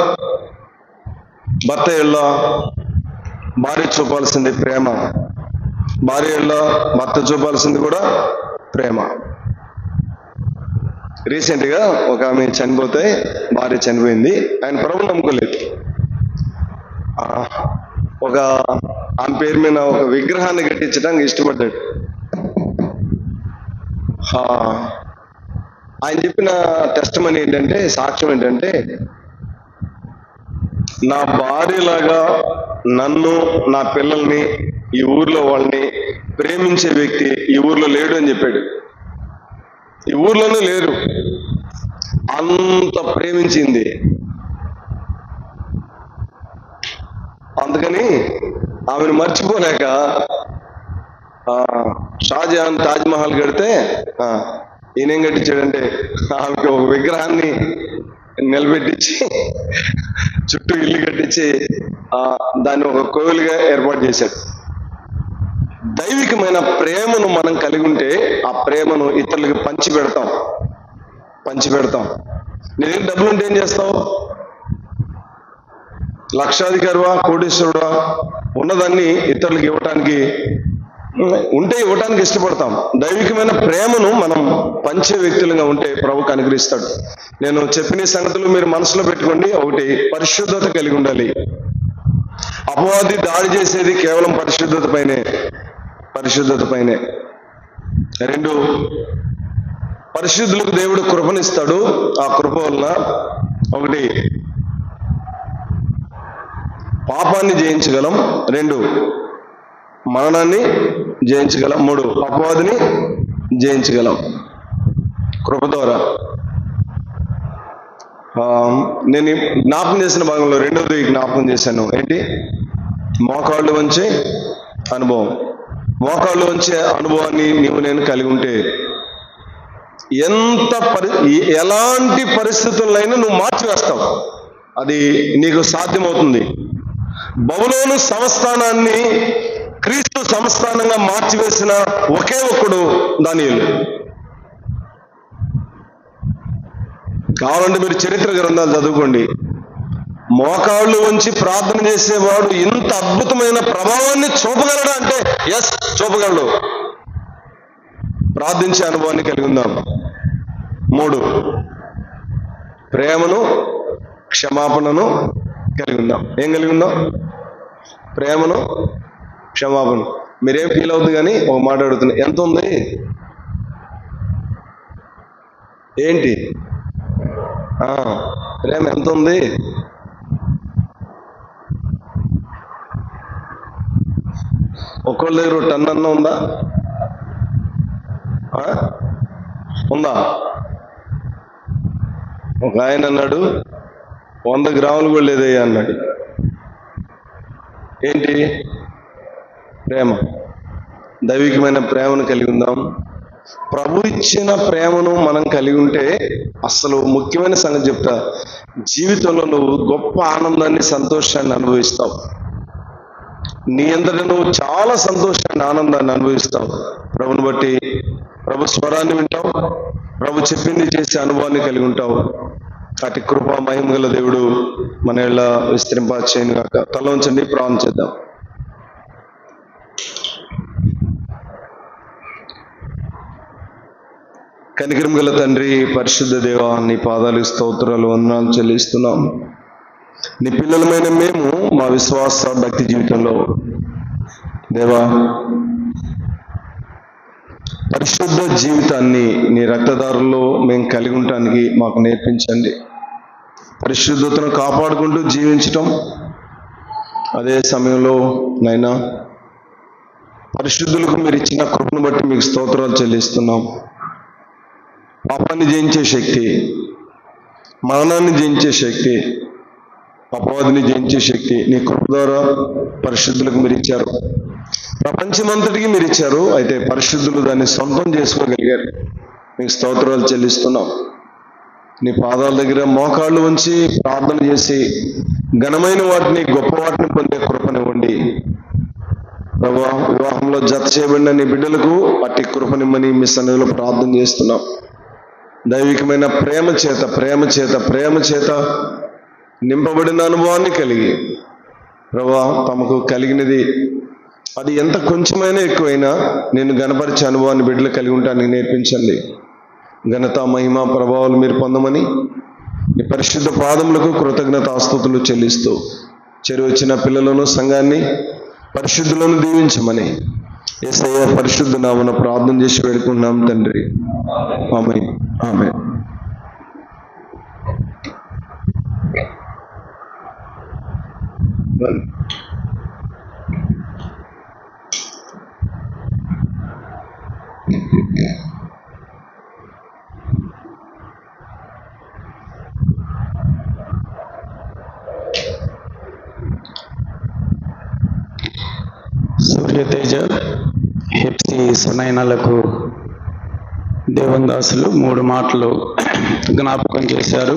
భర్త ఎళ్ళ భార్య చూపాల్సింది ప్రేమ, భార్య ఎళ్ళ భర్త చూపాల్సింది కూడా ప్రేమ. రీసెంట్గా ఒక ఆమె చనిపోతే, భార్య చనిపోయింది, ఆయన ప్రభువు నమ్ముకోలేదు. ఒక ఆమె పేరు మీద ఒక విగ్రహాన్ని కట్టించడానికి ఇష్టపడ్డాడు. ఆయన చెప్పిన టెస్టిమనీ ఏంటంటే, సాక్ష్యం ఏంటంటే, నా భార్యలాగా నన్ను, నా పిల్లల్ని, ఈ ఊర్లో వాళ్ళని ప్రేమించే వ్యక్తి ఈ ఊర్లో లేడు అని చెప్పాడు. ఈ ఊర్లోనే లేరు. అంత ప్రేమించింది. అందుకని ఆమెను మర్చిపోలేక షాజహాన్ తాజ్మహల్ కడితే ఈయనేం కట్టించాడంటే ఆమెకి ఒక విగ్రహాన్ని నిలబెట్టించి చుట్టూ ఇల్లు కట్టించి దాన్ని ఒక కోవిలుగా ఏర్పాటు చేశాడు. దైవికమైన ప్రేమను మనం కలిగి ఉంటే ఆ ప్రేమను ఇతరులకు పంచి పెడతాం. నీ దగ్గర డబ్బులు ఉంటే ఏం చేస్తావు? లక్షాధికారివా, కోటీశ్వరుడా, ఉన్నదాన్ని ఇతరులకు ఇవ్వటానికి ఇష్టపడతాం. దైవికమైన ప్రేమను మనం పంచే వ్యక్తులుగా ఉంటే ప్రభుకు అనుగ్రహిస్తాడు. నేను చెప్పిన సంగతులు మీరు మనసులో పెట్టుకోండి. ఒకటి, పరిశుద్ధత కలిగి ఉండాలి. అపవాది దాడి చేసేది కేవలం పరిశుద్ధత పైనే. రెండు, పరిశుద్ధులకు దేవుడు కృపనిస్తాడు. ఆ కృప వలన ఒకటి, పాపాన్ని జయించగలం. రెండు, మరణాన్ని జయించగలం. మూడు, అపవాదిని జయించగలం కృప ద్వారా. నేను జ్ఞాపకం చేసిన భాగంలో రెండవది జ్ఞాపకం చేశాను. ఏంటి? మోకాళ్ళు వంచే అనుభవం. మోకాళ్ళు వంచే అనుభవాన్ని నేను కలిగి ఉంటే ఎలాంటి పరిస్థితులైనా నువ్వు మార్చివేస్తావు. అది నీకు సాధ్యమవుతుంది. బబులోను సంస్థానాన్ని క్రీస్తు సంస్థానంగా మార్చివేసిన ఒకే ఒక్కడు దానియేలు. కావాలంటే మీరు చరిత్ర గ్రంథాలు చదువుకోండి. మోకాళ్ళు ఉంచి ప్రార్థన చేసేవాడు ఇంత అద్భుతమైన ప్రభావాన్ని చూపగలడా అంటే ఎస్, చూపగలడు. ప్రార్థించే అనుభవాన్ని కలిగి ఉందాం. మూడు, ప్రేమను, క్షమాపణను కలిగి ఉందాం. ఏం కలిగి ఉందాం? ప్రేమను, క్షమాపణ. మీరేం ఫీల్ అవుతుంది కానీ ఒక మాట అడుగుతున్నా, ఎంత ఉంది? ఏంటి ప్రేమ ఎంత ఉంది? ఒక్కళ్ళ దగ్గర టన్ అన్న ఉందా? ఒక ఆయన అన్నాడు 100 గ్రాములు కూడా లేదయ్యా అన్నాడు. ఏంటి? ప్రేమ. దైవికమైన ప్రేమను కలిగి ఉందాం. ప్రభు ఇచ్చిన ప్రేమను మనం కలిగి ఉంటే అసలు ముఖ్యమైన సంగతి చెప్తా, జీవితంలో నువ్వు గొప్ప ఆనందాన్ని, సంతోషాన్ని అనుభవిస్తావు. నీ అంతటా నువ్వు చాలా సంతోషాన్ని, ఆనందాన్ని అనుభవిస్తావు. ప్రభుని బట్టి ప్రభు స్వరాన్ని వింటావు, ప్రభు చెప్పింది చేసే అనుభవాన్ని కలిగి ఉంటావు. అటు కృప మహిమ గల దేవుడు మన ఇళ్ళ విస్తరింపచేయును గాక. తల ఉంచండి, ప్రార్థన చేద్దాం. కనికరం గల తండ్రి, పరిశుద్ధ దేవా, నీ పాదాలు స్తోత్రాలు, వందనాలు చెల్లిస్తున్నాం. నీ పిల్లలమైన మేము మా విశ్వాస భక్తి జీవితంలో దేవా పరిశుద్ధ జీవితాన్ని నీ రక్తదారుల్లో మేము కలిగి ఉండటానికి మాకు నేర్పించండి. పరిశుద్ధతను కాపాడుకుంటూ జీవించటం, అదే సమయంలో నైనా పరిశుద్ధులకు మీరు ఇచ్చిన కృపను బట్టి మీకు స్తోత్రాలు చెల్లిస్తున్నాం. పాపాన్ని జయించే శక్తి, మరణాన్ని జయించే శక్తి, అపవాదిని జయించే శక్తి నీ కృప ద్వారా పరిశుద్ధులకు మీరు ఇచ్చారు. ప్రపంచమంతటికి మీరు ఇచ్చారు. అయితే పరిశుద్ధులు దాన్ని సొంతం చేసుకోగలిగారు. మీకు స్తోత్రాలు చెల్లిస్తున్నాం. నీ పాదాల దగ్గర మోకాళ్ళు ఉంచి ప్రార్థన చేసి ఘనమైన వాటిని, గొప్ప వాటిని పొందే కృపనివ్వండి. ప్రభువా, వివాహంలో జత చేయబడిన నీ బిడ్డలకు అట్టి కృపనిమ్మని మీ సన్నిధిలో ప్రార్థన చేస్తున్నాం. దైవికమైన ప్రేమ చేత నింపబడిన అనుభవాన్ని కలిగి ప్రభువా, తమకు కలిగినది అది ఎంత కొంచెమైనా ఎక్కువైనా నేను గణపరిచే అనుభవాన్ని బిడ్డలు కలిగి ఉంటానికి నేర్పించండి. ఘనత, మహిమ, ప్రభావాలు మీరు పొందమని ఈ పరిశుద్ధ పాదములకు కృతజ్ఞతాస్తుతులు చెల్లిస్తూ చెరువచ్చిన పిల్లలను, సంఘాన్ని, పరిశుద్ధులను దీవించమని యేసయ్య పరిశుద్ధ నామమున ప్రార్థన చేసి వేడుకుంటున్నాం తండ్రి. ఆమేన్. ఆమేన్. సూర్యతేజ హెప్సి సునైనలకు దేవుని దాసులు 3 మాటలు జ్ఞాపకం చేశారు.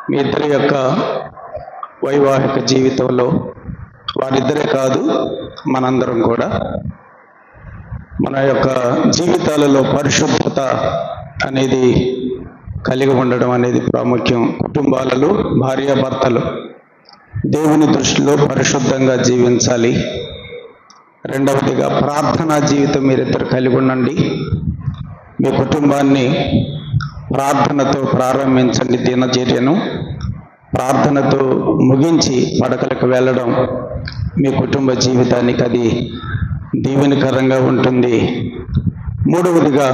మీ ఇద్దరి యొక్క వైవాహిక జీవితంలో వారిద్దరే కాదు, మనందరం కూడా మన యొక్క జీవితాలలో పరిశుద్ధత అనేది కలిగి ఉండడం అనేది ప్రాముఖ్యం. కుటుంబాలలో భార్యాభర్తలు దేవుని దృష్టిలో పరిశుద్ధంగా జీవించాలి. రెండవదిగా ప్రార్థనా జీవితం మీరిద్దరు కలిగి ఉండండి. మీ కుటుంబాన్ని ప్రార్థనతో ప్రారంభించండి. దినచర్యను ప్రార్థనతో ముగించి పడకలకు వెళ్ళడం మీ కుటుంబ జీవితానికి అది దీవెనకరంగా ఉంటుంది. మూడవదిగా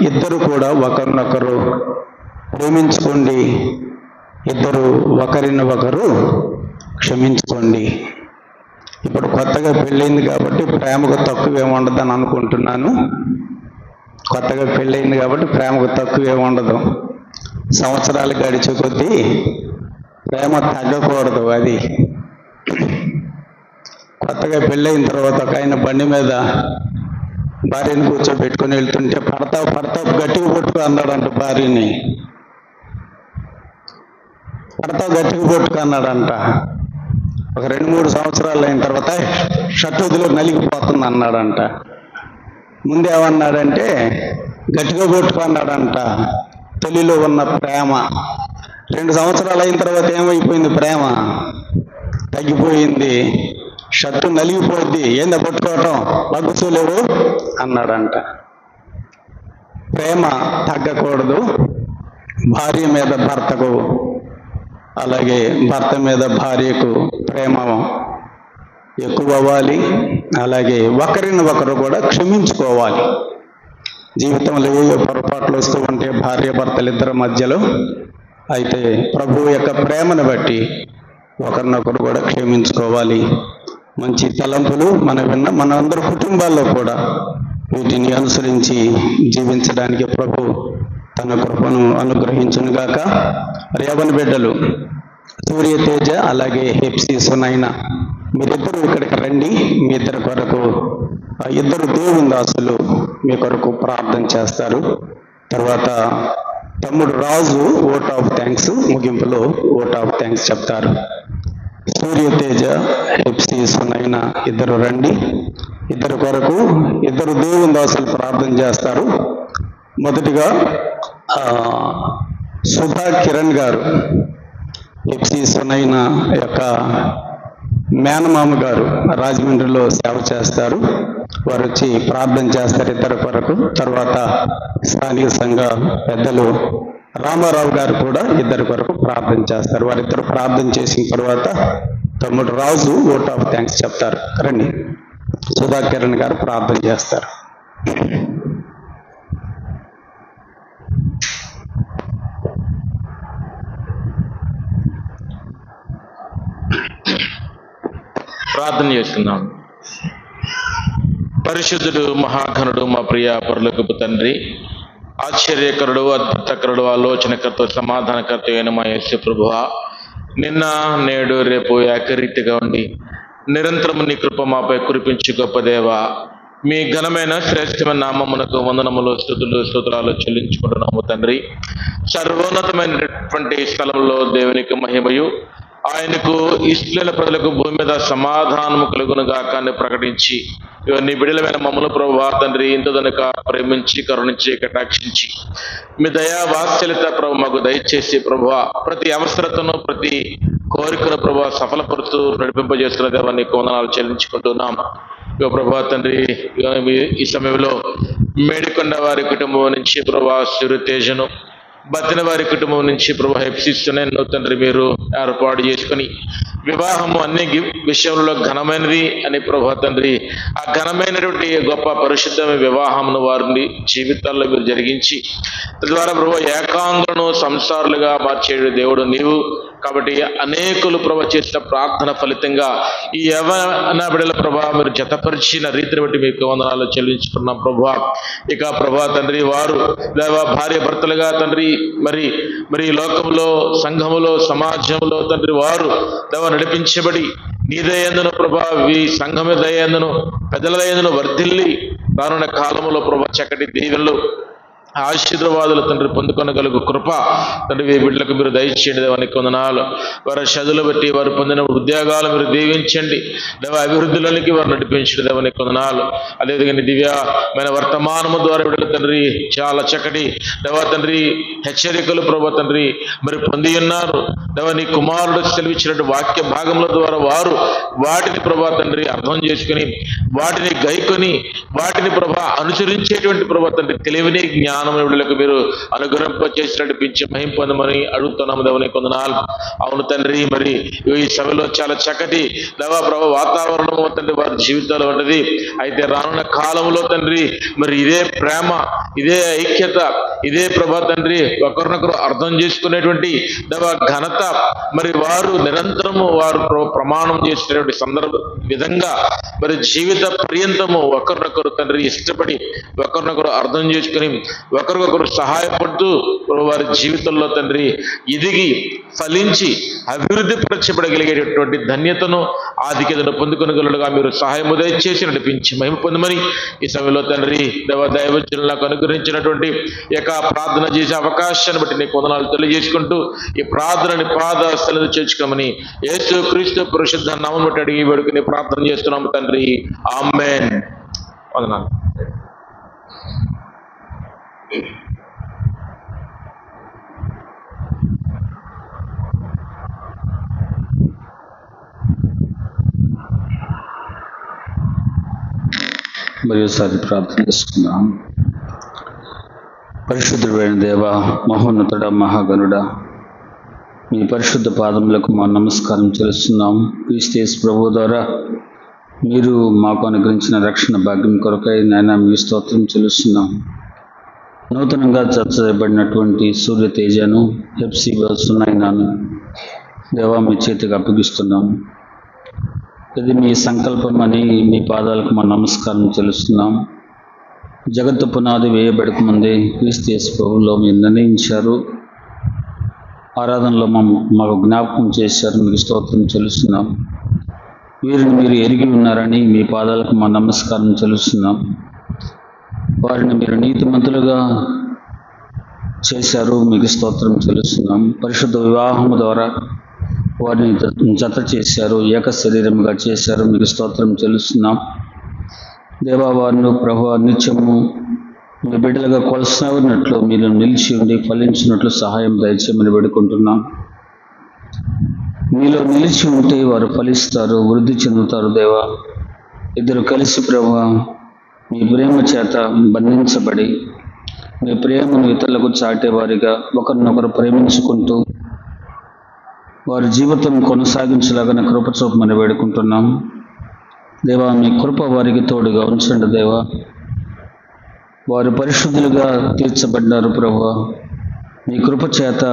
ఇద్దరు కూడా ఒకరినొకరు ప్రేమించుకోండి. ఇద్దరు ఒకరిని ఒకరు క్షమించుకోండి. ఇప్పుడు కొత్తగా పెళ్ళైంది కాబట్టి ప్రేమకు తక్కువేమి ఉండదని అనుకుంటున్నాను. కొత్తగా పెళ్ళైంది కాబట్టి ప్రేమకు తక్కువేమి ఉండదు. సంవత్సరాలు గడిచే కొద్దీ ప్రేమ తగ్గకూడదు. అది కొత్తగా పెళ్ళైన తర్వాత ఒక ఆయన బండి మీద భార్యను కూర్చోబెట్టుకొని వెళ్తుంటే పడతావు గట్టిగా పట్టుకు అన్నాడంట. భార్యని పడతావు గట్టిగా పట్టుకు అన్నాడంట. ఒక 2-3 సంవత్సరాలు అయిన తర్వాత షర్ట్ వదిలో నలిగిపోతుంది అన్నాడంట. ముందేమన్నాడంటే గట్టిగా కొట్టుకున్నాడంట. తొలిలో ఉన్న ప్రేమ 2 సంవత్సరాలు అయిన తర్వాత ఏమైపోయింది? ప్రేమ తగ్గిపోయింది. షర్టు నలిగిపోద్ది, ఏందా పట్టుకోవటం, పగ్గుచూలేవు అన్నాడంట. ప్రేమ తగ్గకూడదు. భార్య మీద భర్తకు, అలాగే భర్త మీద భార్యకు ప్రేమ ఎక్కువ అవ్వాలి. అలాగే ఒకరిని ఒకరు కూడా క్షమించుకోవాలి. జీవితంలో ఏ పొరపాట్లు వస్తూ ఉంటే భార్య భర్తలిద్దరి మధ్యలో అయితే ప్రభువు యొక్క ప్రేమను బట్టి ఒకరినొకరు కూడా క్షమించుకోవాలి. మంచి తలంపులు మన అందరి కుటుంబాల్లో కూడా వీటిని అనుసరించి జీవించడానికి ప్రభు తన కృపను అనుగ్రహించును గాక. యవ్వన బిడ్డలు సూర్యతేజ అలాగే హెప్సి సునైన మీరిద్దరూ ఇక్కడికి రండి. మీ ఇద్దరి కొరకు ఇద్దరు దేవుని దాసులు మీ కొరకు ప్రార్థన చేస్తారు. తర్వాత తమ్ముడు రాజు ఓట్ ఆఫ్ థ్యాంక్స్ ముగింపులో ఓట్ ఆఫ్ థ్యాంక్స్ చెప్తారు. సూర్యతేజ హెప్సి సునైన ఇద్దరు రండి. ఇద్దరు కొరకు ఇద్దరు దేవుని దాసులు ప్రార్థన చేస్తారు. మొదటిగా సుధా కిరణ్ గారు హెప్సి సునైన యొక్క మేనమామ గారు రాజమండ్రిలో సేవ చేస్తారు. వారు వచ్చి ప్రార్థన చేస్తారు ఇద్దరు కొరకు. తర్వాత స్థానిక సంఘ పెద్దలు రామారావు గారు కూడా ఇద్దరు కొరకు ప్రార్థన చేస్తారు. వారిద్దరు ప్రార్థన చేసిన తర్వాత తమ్ముడు రాజు ఓట్ ఆఫ్ థ్యాంక్స్ చెప్తారు. రండి, సుధా కిరణ్ గారు ప్రార్థన చేస్తారు. ప్రార్థన చేస్తున్నాం. పరిశుద్ధుడు మహాఘనుడు మా ప్రియ పరలోకపు తండ్రి, ఆశ్చర్యకరుడు, అద్భుతకరుడు, ఆలోచనకర్త, సమాధానకర్త అయిన మా యేసు ప్రభువా, నిన్న నేడు రేపు ఏకరీతిగా ఉండి నిరంతరము నీ కృప మాపై కురిపించి గొప్ప దేవా, మీ ఘనమైన శ్రేష్టమైన నామమునకు వందనములు, స్తుతులు, స్తోత్రాలు చెల్లించుకుంటున్నాము తండ్రి. సర్వోన్నతమైనటువంటి స్థలంలో దేవునికి మహిమయు, ఆయనకు ఇష్టమైన ప్రజలకు భూమి మీద సమాధానము కలుగును గాక అని ప్రకటించి నీ బిడ్డలమైన మమ్మల్ని ప్రభువా తండ్రి ఇంతదనక ప్రేమించి కరుణించి కటాక్షించి మీ దయా వాత్సల్యత ప్రభు మాకు దయచేసి ప్రభువా ప్రతి అవసరతను ప్రతి కోరికను ప్రభువా సఫలపరుస్తూ నడిపింపజేస్తున్న దేవా నీకు వందనాలు చెల్లించుకుంటున్నాం. ప్రభువా తండ్రి ఈ సమయంలో మేడికొండ వారి కుటుంబం నుంచి ప్రభువా సూర్యతేజను, బతిన వారి కుటుంబం నుంచి ప్రభు హెప్సిస్తూనే తండ్రి మీరు ఏర్పాటు చేసుకుని వివాహము అన్ని విషయంలో ఘనమైనది అని ప్రభు తండ్రి ఆ ఘనమైనటువంటి గొప్ప పరిశుద్ధమైన వివాహమును వారిని జీవితాల్లో మీరు జరిగించి తద్వారా ప్రభు ఏకాంగులను సంసారులుగా మార్చే దేవుడు నీవు కాబట్టి అనేకులు ప్రభా చేసిన ప్రార్థన ఫలితంగా ఈ యవ్వన బిడ్డల ప్రభా మీరు జతపరిచిన రీతిని బట్టి మీకు వందనాలు చెల్లించుకున్నాం ప్రభా. ఇక ప్రభా తండ్రి వారు దేవా భార్య భర్తలుగా తండ్రి మరి లోకంలో సంఘములో సమాజంలో తండ్రి వారు దేవా నడిపించబడి నీ దయందును ప్రభా ఈ సంఘమే దయందును పెద్దల దయందును వర్ధిల్లి రానున్న కాలంలో ప్రభా చక్కటి దీవెనలు ఆశీర్వాదాలు తండ్రి పొందుకొనగలుగు కృప తండ్రి ఈ బిడ్డలకు మీరు దయచేయండి దేవానికి వందనాలు. వారి చదువులు బట్టి వారు పొందిన ఉద్యోగాలు మీరు దీవించండి దేవ, అభివృద్ధిలోనికి వారు నడిపించండి దేవానికి వందనాలు. అదేవిధంగా దివ్యమైన వర్తమానము ద్వారా బిడ్డలు తండ్రి చాలా చక్కటి దేవా తండ్రి హెచ్చరికలు ప్రభా తండ్రి మరి పొంది ఉన్నారు దేవా. నీ కుమారుడు సెలవిచ్చినట్టు వాక్య భాగముల ద్వారా వారు వాటిని ప్రభా తండ్రి అర్థం చేసుకుని వాటిని గైకొని వాటిని ప్రభా అనుసరించేటువంటి ప్రభా తండ్రి తెలివిని జ్ఞానం విడుదలకు మీరు అనుగ్రహింప చేసి నడిపించి మహిం పొందమని అడుగుతున్నాము దేవానికి వందనాలు. అవును తండ్రి, మరి ఈ సభలో చాలా చక్కటి దేవా ప్రభా వాతావరణము తండ్రి వారి జీవితాలు ఉన్నది. అయితే రానున్న కాలంలో తండ్రి మరి ఇదే ప్రేమ, ఇదే ఐక్యత, ఇదే ప్రభా తండ్రి ఒకరినొకరు అర్థం చేసుకునేటువంటి దేవా ఘనత మరి వారు నిరంతరము వారు ప్రమాణం చేసినటువంటి సందర్భ విధంగా మరి జీవిత పర్యంతము ఒకరినొకరు తండ్రి ఇష్టపడి ఒకరినొకరు అర్థం చేసుకుని ఒకరికొకరు సహాయపడుతూ వారి జీవితంలో తండ్రి ఎదిగి ఫలించి అభివృద్ధి పరచబడగలిగేటటువంటి ధన్యతను ఆధిక్యతను పొందుకొనగలడుగా మీరు సహాయం దయచేసి నడిపించి మహిమ పొందమని ఈ సమయంలో తండ్రి దైవజనులకు అనుగ్రహించినటువంటి ఈ యొక్క ప్రార్థన చేసే అవకాశాన్ని బట్టి నీకు వందనాలు తెలియజేసుకుంటూ ఈ ప్రార్థనని పాదస్థలను చేర్చుకోమని యేసు క్రీస్తు పరిశుద్ధ నామమును బట్టి అడిగి వేడుకుని ప్రార్థన చేస్తున్నాము తండ్రి, ఆమేన్. వందనాలు. మరోసారి ప్రార్థన చేసుకుందాం. పరిశుద్ధుడైన దేవ, మహోన్నతుడ, మహాగణుడ, మీ పరిశుద్ధ పాదములకు మా నమస్కారం చేస్తున్నాం. క్రీస్తు యేసు ప్రభువు ద్వారా మీరు మాకు అనుగ్రహించిన రక్షణ భాగ్యం కొరకై నాయన మీ స్తోత్రం చెల్లిస్తున్నాం. నూతనంగా చేయబడినటువంటి సూర్య తేజను ఎఫ్సి వస్తున్నాయినాను దేవా మీ చేతికి అప్పగిస్తున్నాం. ఇది మీ సంకల్పం అని మీ పాదాలకు మా నమస్కారం చెల్లిస్తున్నాం. జగత్తు పునాది వేయబడక ముందే క్రీస్తు యేసు ప్రభువులో మీరు నిర్ణయించారు. ఆరాధనలో మాకు జ్ఞాపకం చేశారు. మీకు స్తోత్రం చెల్లిస్తున్నాం. వీరిని మీరు ఎరిగి ఉన్నారని మీ పాదాలకు మా నమస్కారం చెల్లిస్తున్నాం. వారిని మీరు నీతిమంతులుగా చేశారు. మీకు స్తోత్రం చెల్లిస్తున్నాం. పరిశుద్ధ వివాహము ద్వారా వారిని జత చేశారు, ఏక శరీరముగా చేశారు. మీకు స్తోత్రం చెల్లిస్తున్నాం. దేవా, వారిని ప్రభువా నిత్యము మీ బిడ్డలుగా కొనసాగినట్లు మీరు నిలిచి ఉండి ఫలించినట్లు సహాయం దయచేయమని వేడుకుంటున్నాం. మీలో నిలిచి ఉంటే వారు ఫలిస్తారు, వృద్ధి చెందుతారు. దేవా, ఇద్దరు కలిసి ప్రభువా మీ ప్రేమ చేత బంధించబడి మీ ప్రేమను ఇతరులకు చాటేవారిగా ఒకరినొకరు ప్రేమించుకుంటూ వారి జీవితం కొనసాగించలాగా కృప చూపమని వేడుకుంటున్నాం. దేవా, మీ కృప వారికి తోడుగా ఉంచండి. దేవా, వారు పరిశుద్ధులుగా తీర్చబడ్డారు. ప్రభువా, మీ కృప చేత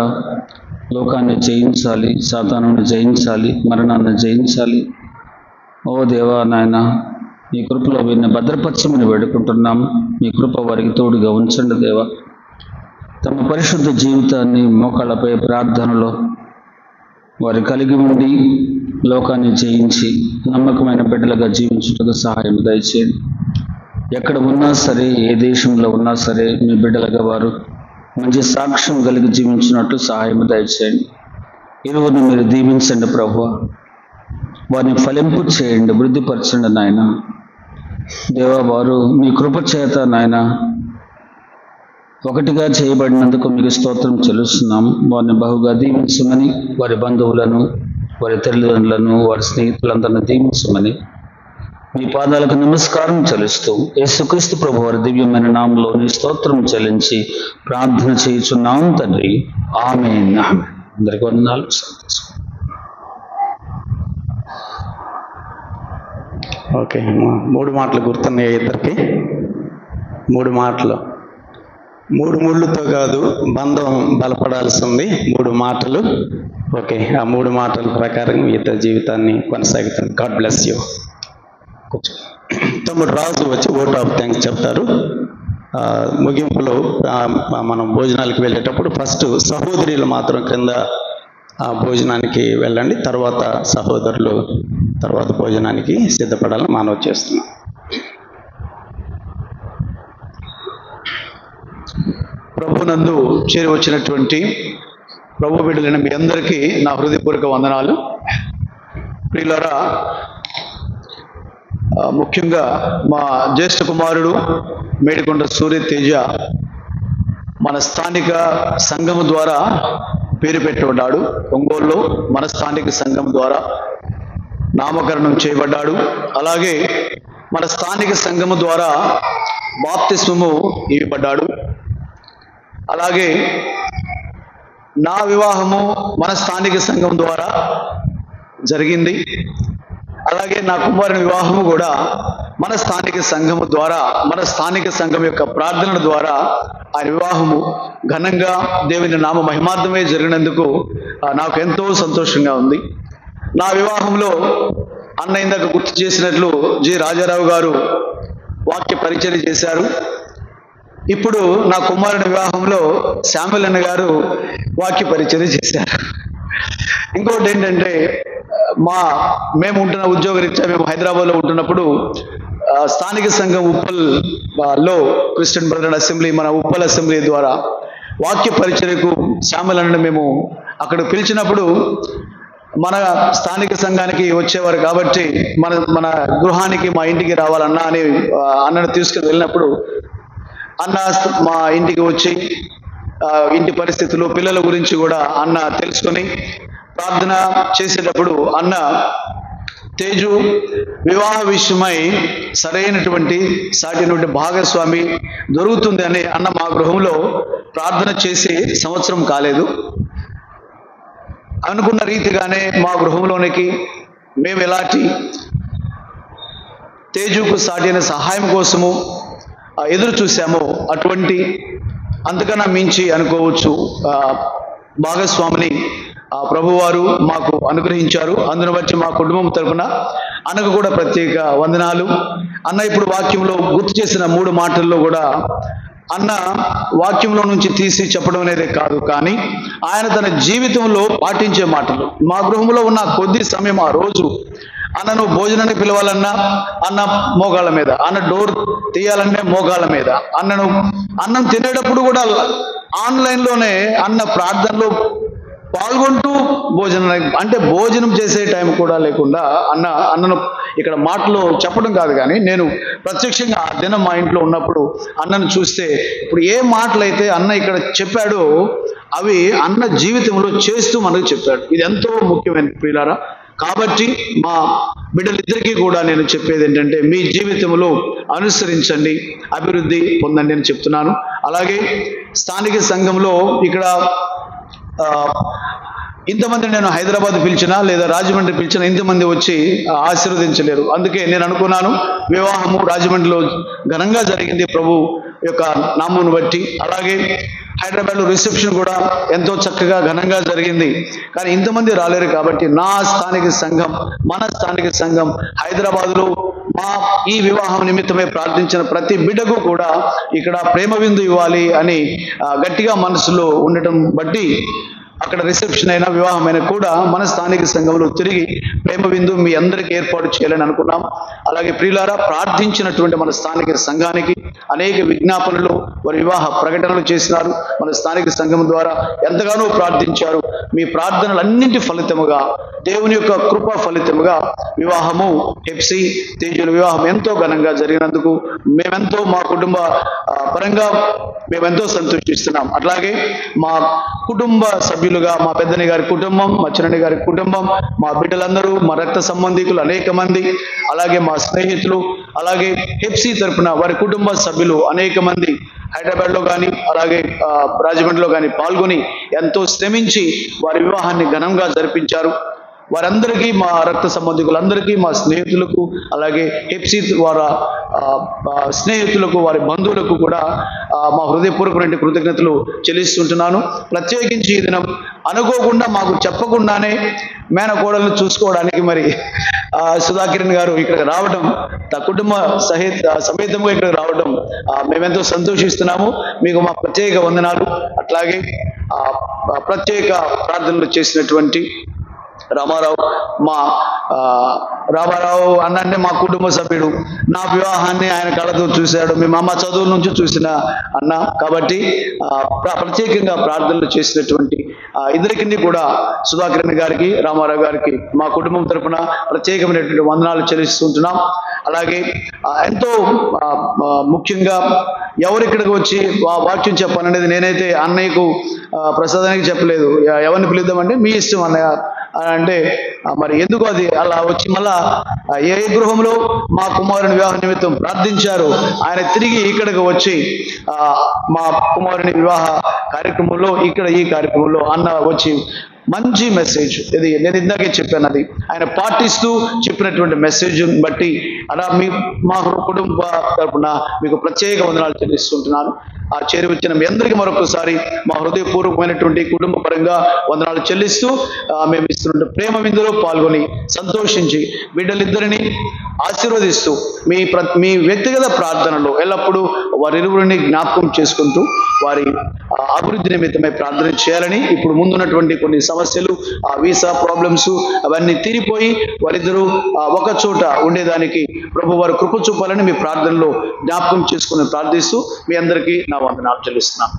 లోకాన్ని జయించాలి, సాతానుని జయించాలి, మరణాన్ని జయించాలి. ఓ దేవా నాయన, మీ కృపలో వీరిని భద్రపరచమని వేడుకుంటున్నాం. మీ కృప వారికి తోడుగా ఉంచండి. దేవా, తమ పరిశుద్ధ జీవితాన్ని మోకాళ్ళపై ప్రార్థనలో వారు కలిగి ఉండి లోకాన్ని జయించి నమ్మకమైన బిడ్డలుగా జీవించుటకు సహాయం దయచేయండి. ఎక్కడ ఉన్నా సరే, ఏ దేశంలో ఉన్నా సరే, మీ బిడ్డలుగా వారు మంచి సాక్ష్యం కలిగి జీవించినట్లు సహాయం దయచేయండి. ఇరువురిని మీరు దీవించండి ప్రభువా, వారిని ఫలింపు చేయండి, వృద్ధిపరచండి నాయన. దేవా, వారు మీ కృప చేత నాయన ఒకటిగా చేయబడినందుకు మీకు స్తోత్రం చెల్లిస్తున్నాం. వారిని బహుగా దీవించమని, వారి బంధువులను, వారి తల్లిదండ్రులను, వారి స్నేహితులందరినీ దీవించమని మీ పాదాలకు నమస్కారం చెల్లిస్తూ యేసుక్రీస్తు ప్రభు వారి దివ్యమైన నామంలో నీ స్తోత్రం చెల్లించి ప్రార్థన చేయుచున్నాం తండ్రి, ఆమేన్. అందరికీ వందనాలు. ఓకే, 3 మాటలు గుర్తున్నాయి ఇద్దరికి. 3 మాటలు, 3 ముళ్ళుతో కాదు బంధం బలపడాల్సి ఉంది. 3 మాటలు. ఓకే, ఆ 3 మాటల ప్రకారం మీ ఇద్దరు జీవితాన్ని కొనసాగుతుంది. God bless you. తమ్ముడు రాజు వచ్చి ఓట్ ఆఫ్ థ్యాంక్స్ చెప్తారు. ముగింపులో మనం భోజనాలకు వెళ్ళేటప్పుడు ఫస్ట్ సహోదరులు మాత్రం కింద భోజనానికి వెళ్ళండి, తర్వాత సహోదరులు తర్వాత భోజనానికి సిద్ధపడాలని మనవి చేస్తున్నాం. ప్రభునందు చేరి వచ్చినటువంటి ప్రభు బిడ్డలైన మీ అందరికీ నా హృదయపూర్వక వందనాలు. ప్రియులారా, ముఖ్యంగా మా జ్యేష్ఠ కుమారుడు మేడికొండ సూర్య తేజ మన స్థానిక సంఘం ద్వారా పేరు పెట్టబడ్డాడు. ఒంగోలులో మన స్థానిక సంఘం ద్వారా నామకరణం చేయబడ్డాడు. అలాగే మన స్థానిక సంఘము ద్వారా బాప్తిస్మము ఇవ్వబడ్డాడు. అలాగే నా వివాహము మన స్థానిక సంఘం ద్వారా జరిగింది. అలాగే నా కుమారుని వివాహము కూడా మన స్థానిక సంఘము ద్వారా, మన స్థానిక సంఘం యొక్క ప్రార్థనల ద్వారా ఆయన వివాహము ఘనంగా దేవుని నామ మహిమార్థమే జరిగినందుకు నాకు ఎంతో సంతోషంగా ఉంది. నా వివాహంలో అన్న ఇందాక గుర్తు చేసినట్లు జి రాజారావు గారు వాక్య పరిచయం చేశారు. ఇప్పుడు నా కుమారుని వివాహంలో శామ్యుల్ అన్న గారు వాక్య పరిచయం చేశారు. ఇంకోటి ఏంటంటే, మేము ఉంటున్న ఉద్యోగరీత్యా మేము హైదరాబాద్లో ఉంటున్నప్పుడు స్థానిక సంఘం ఉప్పల్లో క్రిస్టియన్ బ్రదర్ అసెంబ్లీ, మన ఉప్పల్ అసెంబ్లీ ద్వారా వాక్య పరిచర్యకు శామ్యుల్ అన్నను మేము అక్కడ పిలిచినప్పుడు మన స్థానిక సంఘానికి వచ్చేవారు కాబట్టి మన గృహానికి మా ఇంటికి రావాలన్నా అని అన్నను తీసుకుని వెళ్ళినప్పుడు అన్న మా ఇంటికి వచ్చి ఇంటి పరిస్థితులు, పిల్లల గురించి కూడా అన్న తెలుసుకొని ప్రార్థన చేసేటప్పుడు అన్న తేజు వివాహ విషయమై సరైనటువంటి సాటినటువంటి భాగస్వామి దొరుకుతుంది అని అన్న మా గృహంలో ప్రార్థన చేసి సంవత్సరం కాలేదు. అనుకున్న రీతిగానే మా గృహంలోనికి మేము ఎలాంటి తేజుకు సాటిన సహాయం కోసము ఎదురు చూసామో అటువంటి అంతకన్నా మించి అనుకోవచ్చు భాగస్వామిని ప్రభువారు మాకు అనుగ్రహించారు. అందును బట్టి మా కుటుంబం తరఫున అన్నకు కూడా ప్రత్యేక వందనాలు. అన్న ఇప్పుడు వాక్యంలో గుర్తు చేసిన 3 మాటల్లో కూడా అన్న వాక్యంలో నుంచి తీసి చెప్పడం అనేది కాదు, కానీ ఆయన తన జీవితంలో పాటించే మాటలు. మా గృహంలో ఉన్న కొద్ది సమయం ఆ రోజు అన్నను భోజనానికి పిలవాలన్నా అన్న మోకాళ్ళ మీద, అన్న డోర్ తీయాలనే మోకాళ్ళ మీద, అన్నం తినేటప్పుడు కూడా ఆన్లైన్లోనే అన్న ప్రార్థనలో పాల్గొంటూ భోజనం చేసే టైం కూడా లేకుండా అన్నను ఇక్కడ మాటలో చెప్పడం కాదు, కానీ నేను ప్రత్యక్షంగా ఆ దినం మా ఇంట్లో ఉన్నప్పుడు అన్నను చూస్తే ఇప్పుడు ఏ మాటలైతే అన్న ఇక్కడ చెప్పాడో అవి అన్న జీవితంలో చేస్తూ మనకు చెప్పాడు. ఇది ఎంతో ముఖ్యమైన ప్రియులారా. కాబట్టి మా బిడ్డలిద్దరికీ కూడా నేను చెప్పేది ఏంటంటే, మీ జీవితంలో అనుసరించండి, అభివృద్ధి పొందండి అని చెప్తున్నాను. అలాగే స్థానిక సంఘంలో ఇక్కడ ఇంతమంది నేను హైదరాబాద్ పిలిచినా లేదా రాజమండ్రి పిలిచినా ఇంతమంది వచ్చి ఆశీర్వదించలేరు. అందుకే నేను అనుకున్నాను, వివాహము రాజమండ్రిలో ఘనంగా జరిగింది ప్రభు యొక్క నామమును బట్టి. అలాగే హైదరాబాద్లో రిసెప్షన్ కూడా ఎంతో చక్కగా ఘనంగా జరిగింది. కానీ ఇంతమంది రాలేరు కాబట్టి నా స్థానిక సంఘం, మన స్థానిక సంఘం హైదరాబాద్లో మా ఈ వివాహం నిమిత్తమే ప్రార్థించిన ప్రతి బిడ్డకు కూడా ఇక్కడ ప్రేమ విందు ఇవ్వాలి అని గట్టిగా మనసులో ఉండటం బట్టి అక్కడ రిసెప్షన్ అయినా వివాహమైనా కూడా మన స్థానిక సంఘంలో తిరిగి ప్రేమ విందు మీ అందరికీ ఏర్పాటు చేయాలని అనుకున్నాం. అలాగే ప్రియులారా, ప్రార్థించినటువంటి మన స్థానిక సంఘానికి అనేక విజ్ఞాపనలు, వారి వివాహ ప్రకటనలు చేసినారు. మన స్థానిక సంఘం ద్వారా ఎంతగానో ప్రార్థించారు. మీ ప్రార్థనలన్నింటి ఫలితముగా, దేవుని యొక్క కృప ఫలితముగా వివాహము హెప్సీ తేజుల వివాహం ఎంతో ఘనంగా జరిగినందుకు మేమెంతో మా కుటుంబ పరంగా మేమెంతో సంతోషిస్తున్నాం. అట్లాగే మా కుటుంబ సభ్యులుగా మా పెద్దని గారి కుటుంబం, మా చిన్నని గారి కుటుంబం, మా బిడ్డలందరూ, మా రక్త సంబంధికులు అనేక మంది, అలాగే మా స్నేహితులు, అలాగే హెప్సీ తరఫున వారి కుటుంబ సభ్యులు అనేక మంది హైదరాబాద్లో కానీ అలాగే రాజమండ్రిలో కానీ పాల్గొని ఎంతో శ్రమించి వారి వివాహాన్ని ఘనంగా జరిపించారు. వారందరికీ, మా రక్త సంబంధికులందరికీ, మా స్నేహితులకు, అలాగే హెప్సీ వారి స్నేహితులకు, వారి బంధువులకు కూడా మా హృదయపూర్వకమైన కృతజ్ఞతలు చెల్లిస్తుంటున్నాను. ప్రత్యేకించి ఈ దినం అనుకోకుండా, మాకు చెప్పకుండానే మేనకోడలను చూసుకోవడానికి మరి సుధాకిరణ్ గారు ఇక్కడికి రావడం, కుటుంబ సమేతంగా ఇక్కడికి రావడం మేమెంతో సంతోషిస్తున్నాము. మీకు మా ప్రత్యేక వందనాలు. అట్లాగే ప్రత్యేక ప్రార్థనలు చేసినటువంటి రామారావు అన్న అంటే మా కుటుంబ సభ్యుడు. నా వివాహాన్ని ఆయన కళ్ళతో చూశాడు, మీ అమ్మ చదువు నుంచి చూసిన అన్న. కాబట్టి ప్రత్యేకంగా ప్రార్థనలు చేసినటువంటి ఇద్దరికి కూడా సుధాకిరణ్ గారికి, రామారావు గారికి మా కుటుంబం తరఫున ప్రత్యేకమైనటువంటి వందనాలు చెల్లిస్తుంటున్నాం. అలాగే ఎంతో ముఖ్యంగా ఎవరిక్కడికి వచ్చి వాక్యం చెప్పాలనేది నేనైతే అన్నయ్యకు ప్రసాదానికి చెప్పలేదు. ఎవరిని పిలుద్దామంటే మీ ఇష్టం అన్నయ్య అంటే, మరి ఎందుకు అది అలా వచ్చి మళ్ళా ఏ గృహంలో మా కుమారుని వివాహ నిమిత్తం ప్రార్థించారు, ఆయన తిరిగి ఇక్కడికి వచ్చి మా కుమారుని వివాహ కార్యక్రమంలో ఈ కార్యక్రమంలో అన్న వచ్చి మంచి మెసేజ్, ఇది నేను ఇందాకే చెప్పాను, అది ఆయన పాటిస్తూ చెప్పినటువంటి మెసేజ్ బట్టి అలా మా కుటుంబ తరపున మీకు ప్రత్యేక వందనాలు చెల్లిస్తుంటున్నాను. చేరి వచ్చిన మీ అందరికీ మరొకసారి మా హృదయపూర్వకమైనటువంటి కుటుంబ పరంగా వందనాలు చెల్లిస్తూ, మేము ఇస్తున్న ప్రేమ విందులో పాల్గొని సంతోషించి బిడ్డలిద్దరిని ఆశీర్వదిస్తూ మీ వ్యక్తిగత ప్రార్థనలో ఎల్లప్పుడూ వారిరువురిని జ్ఞాపకం చేసుకుంటూ వారి అభివృద్ధి నిమిత్తమై ప్రార్థన చేయాలని, ఇప్పుడు ముందున్నటువంటి కొన్ని సమస్యలు, వీసా ప్రాబ్లమ్స్ అవన్నీ తీరిపోయి వారిద్దరూ ఒక చోట ఉండేదానికి ప్రభు వారు కృప చూపాలని మీ ప్రార్థనలో జ్ఞాపకం చేసుకుని ప్రార్థిస్తూ మీ అందరికీ నా వందనాలు చెల్లిస్తున్నాను.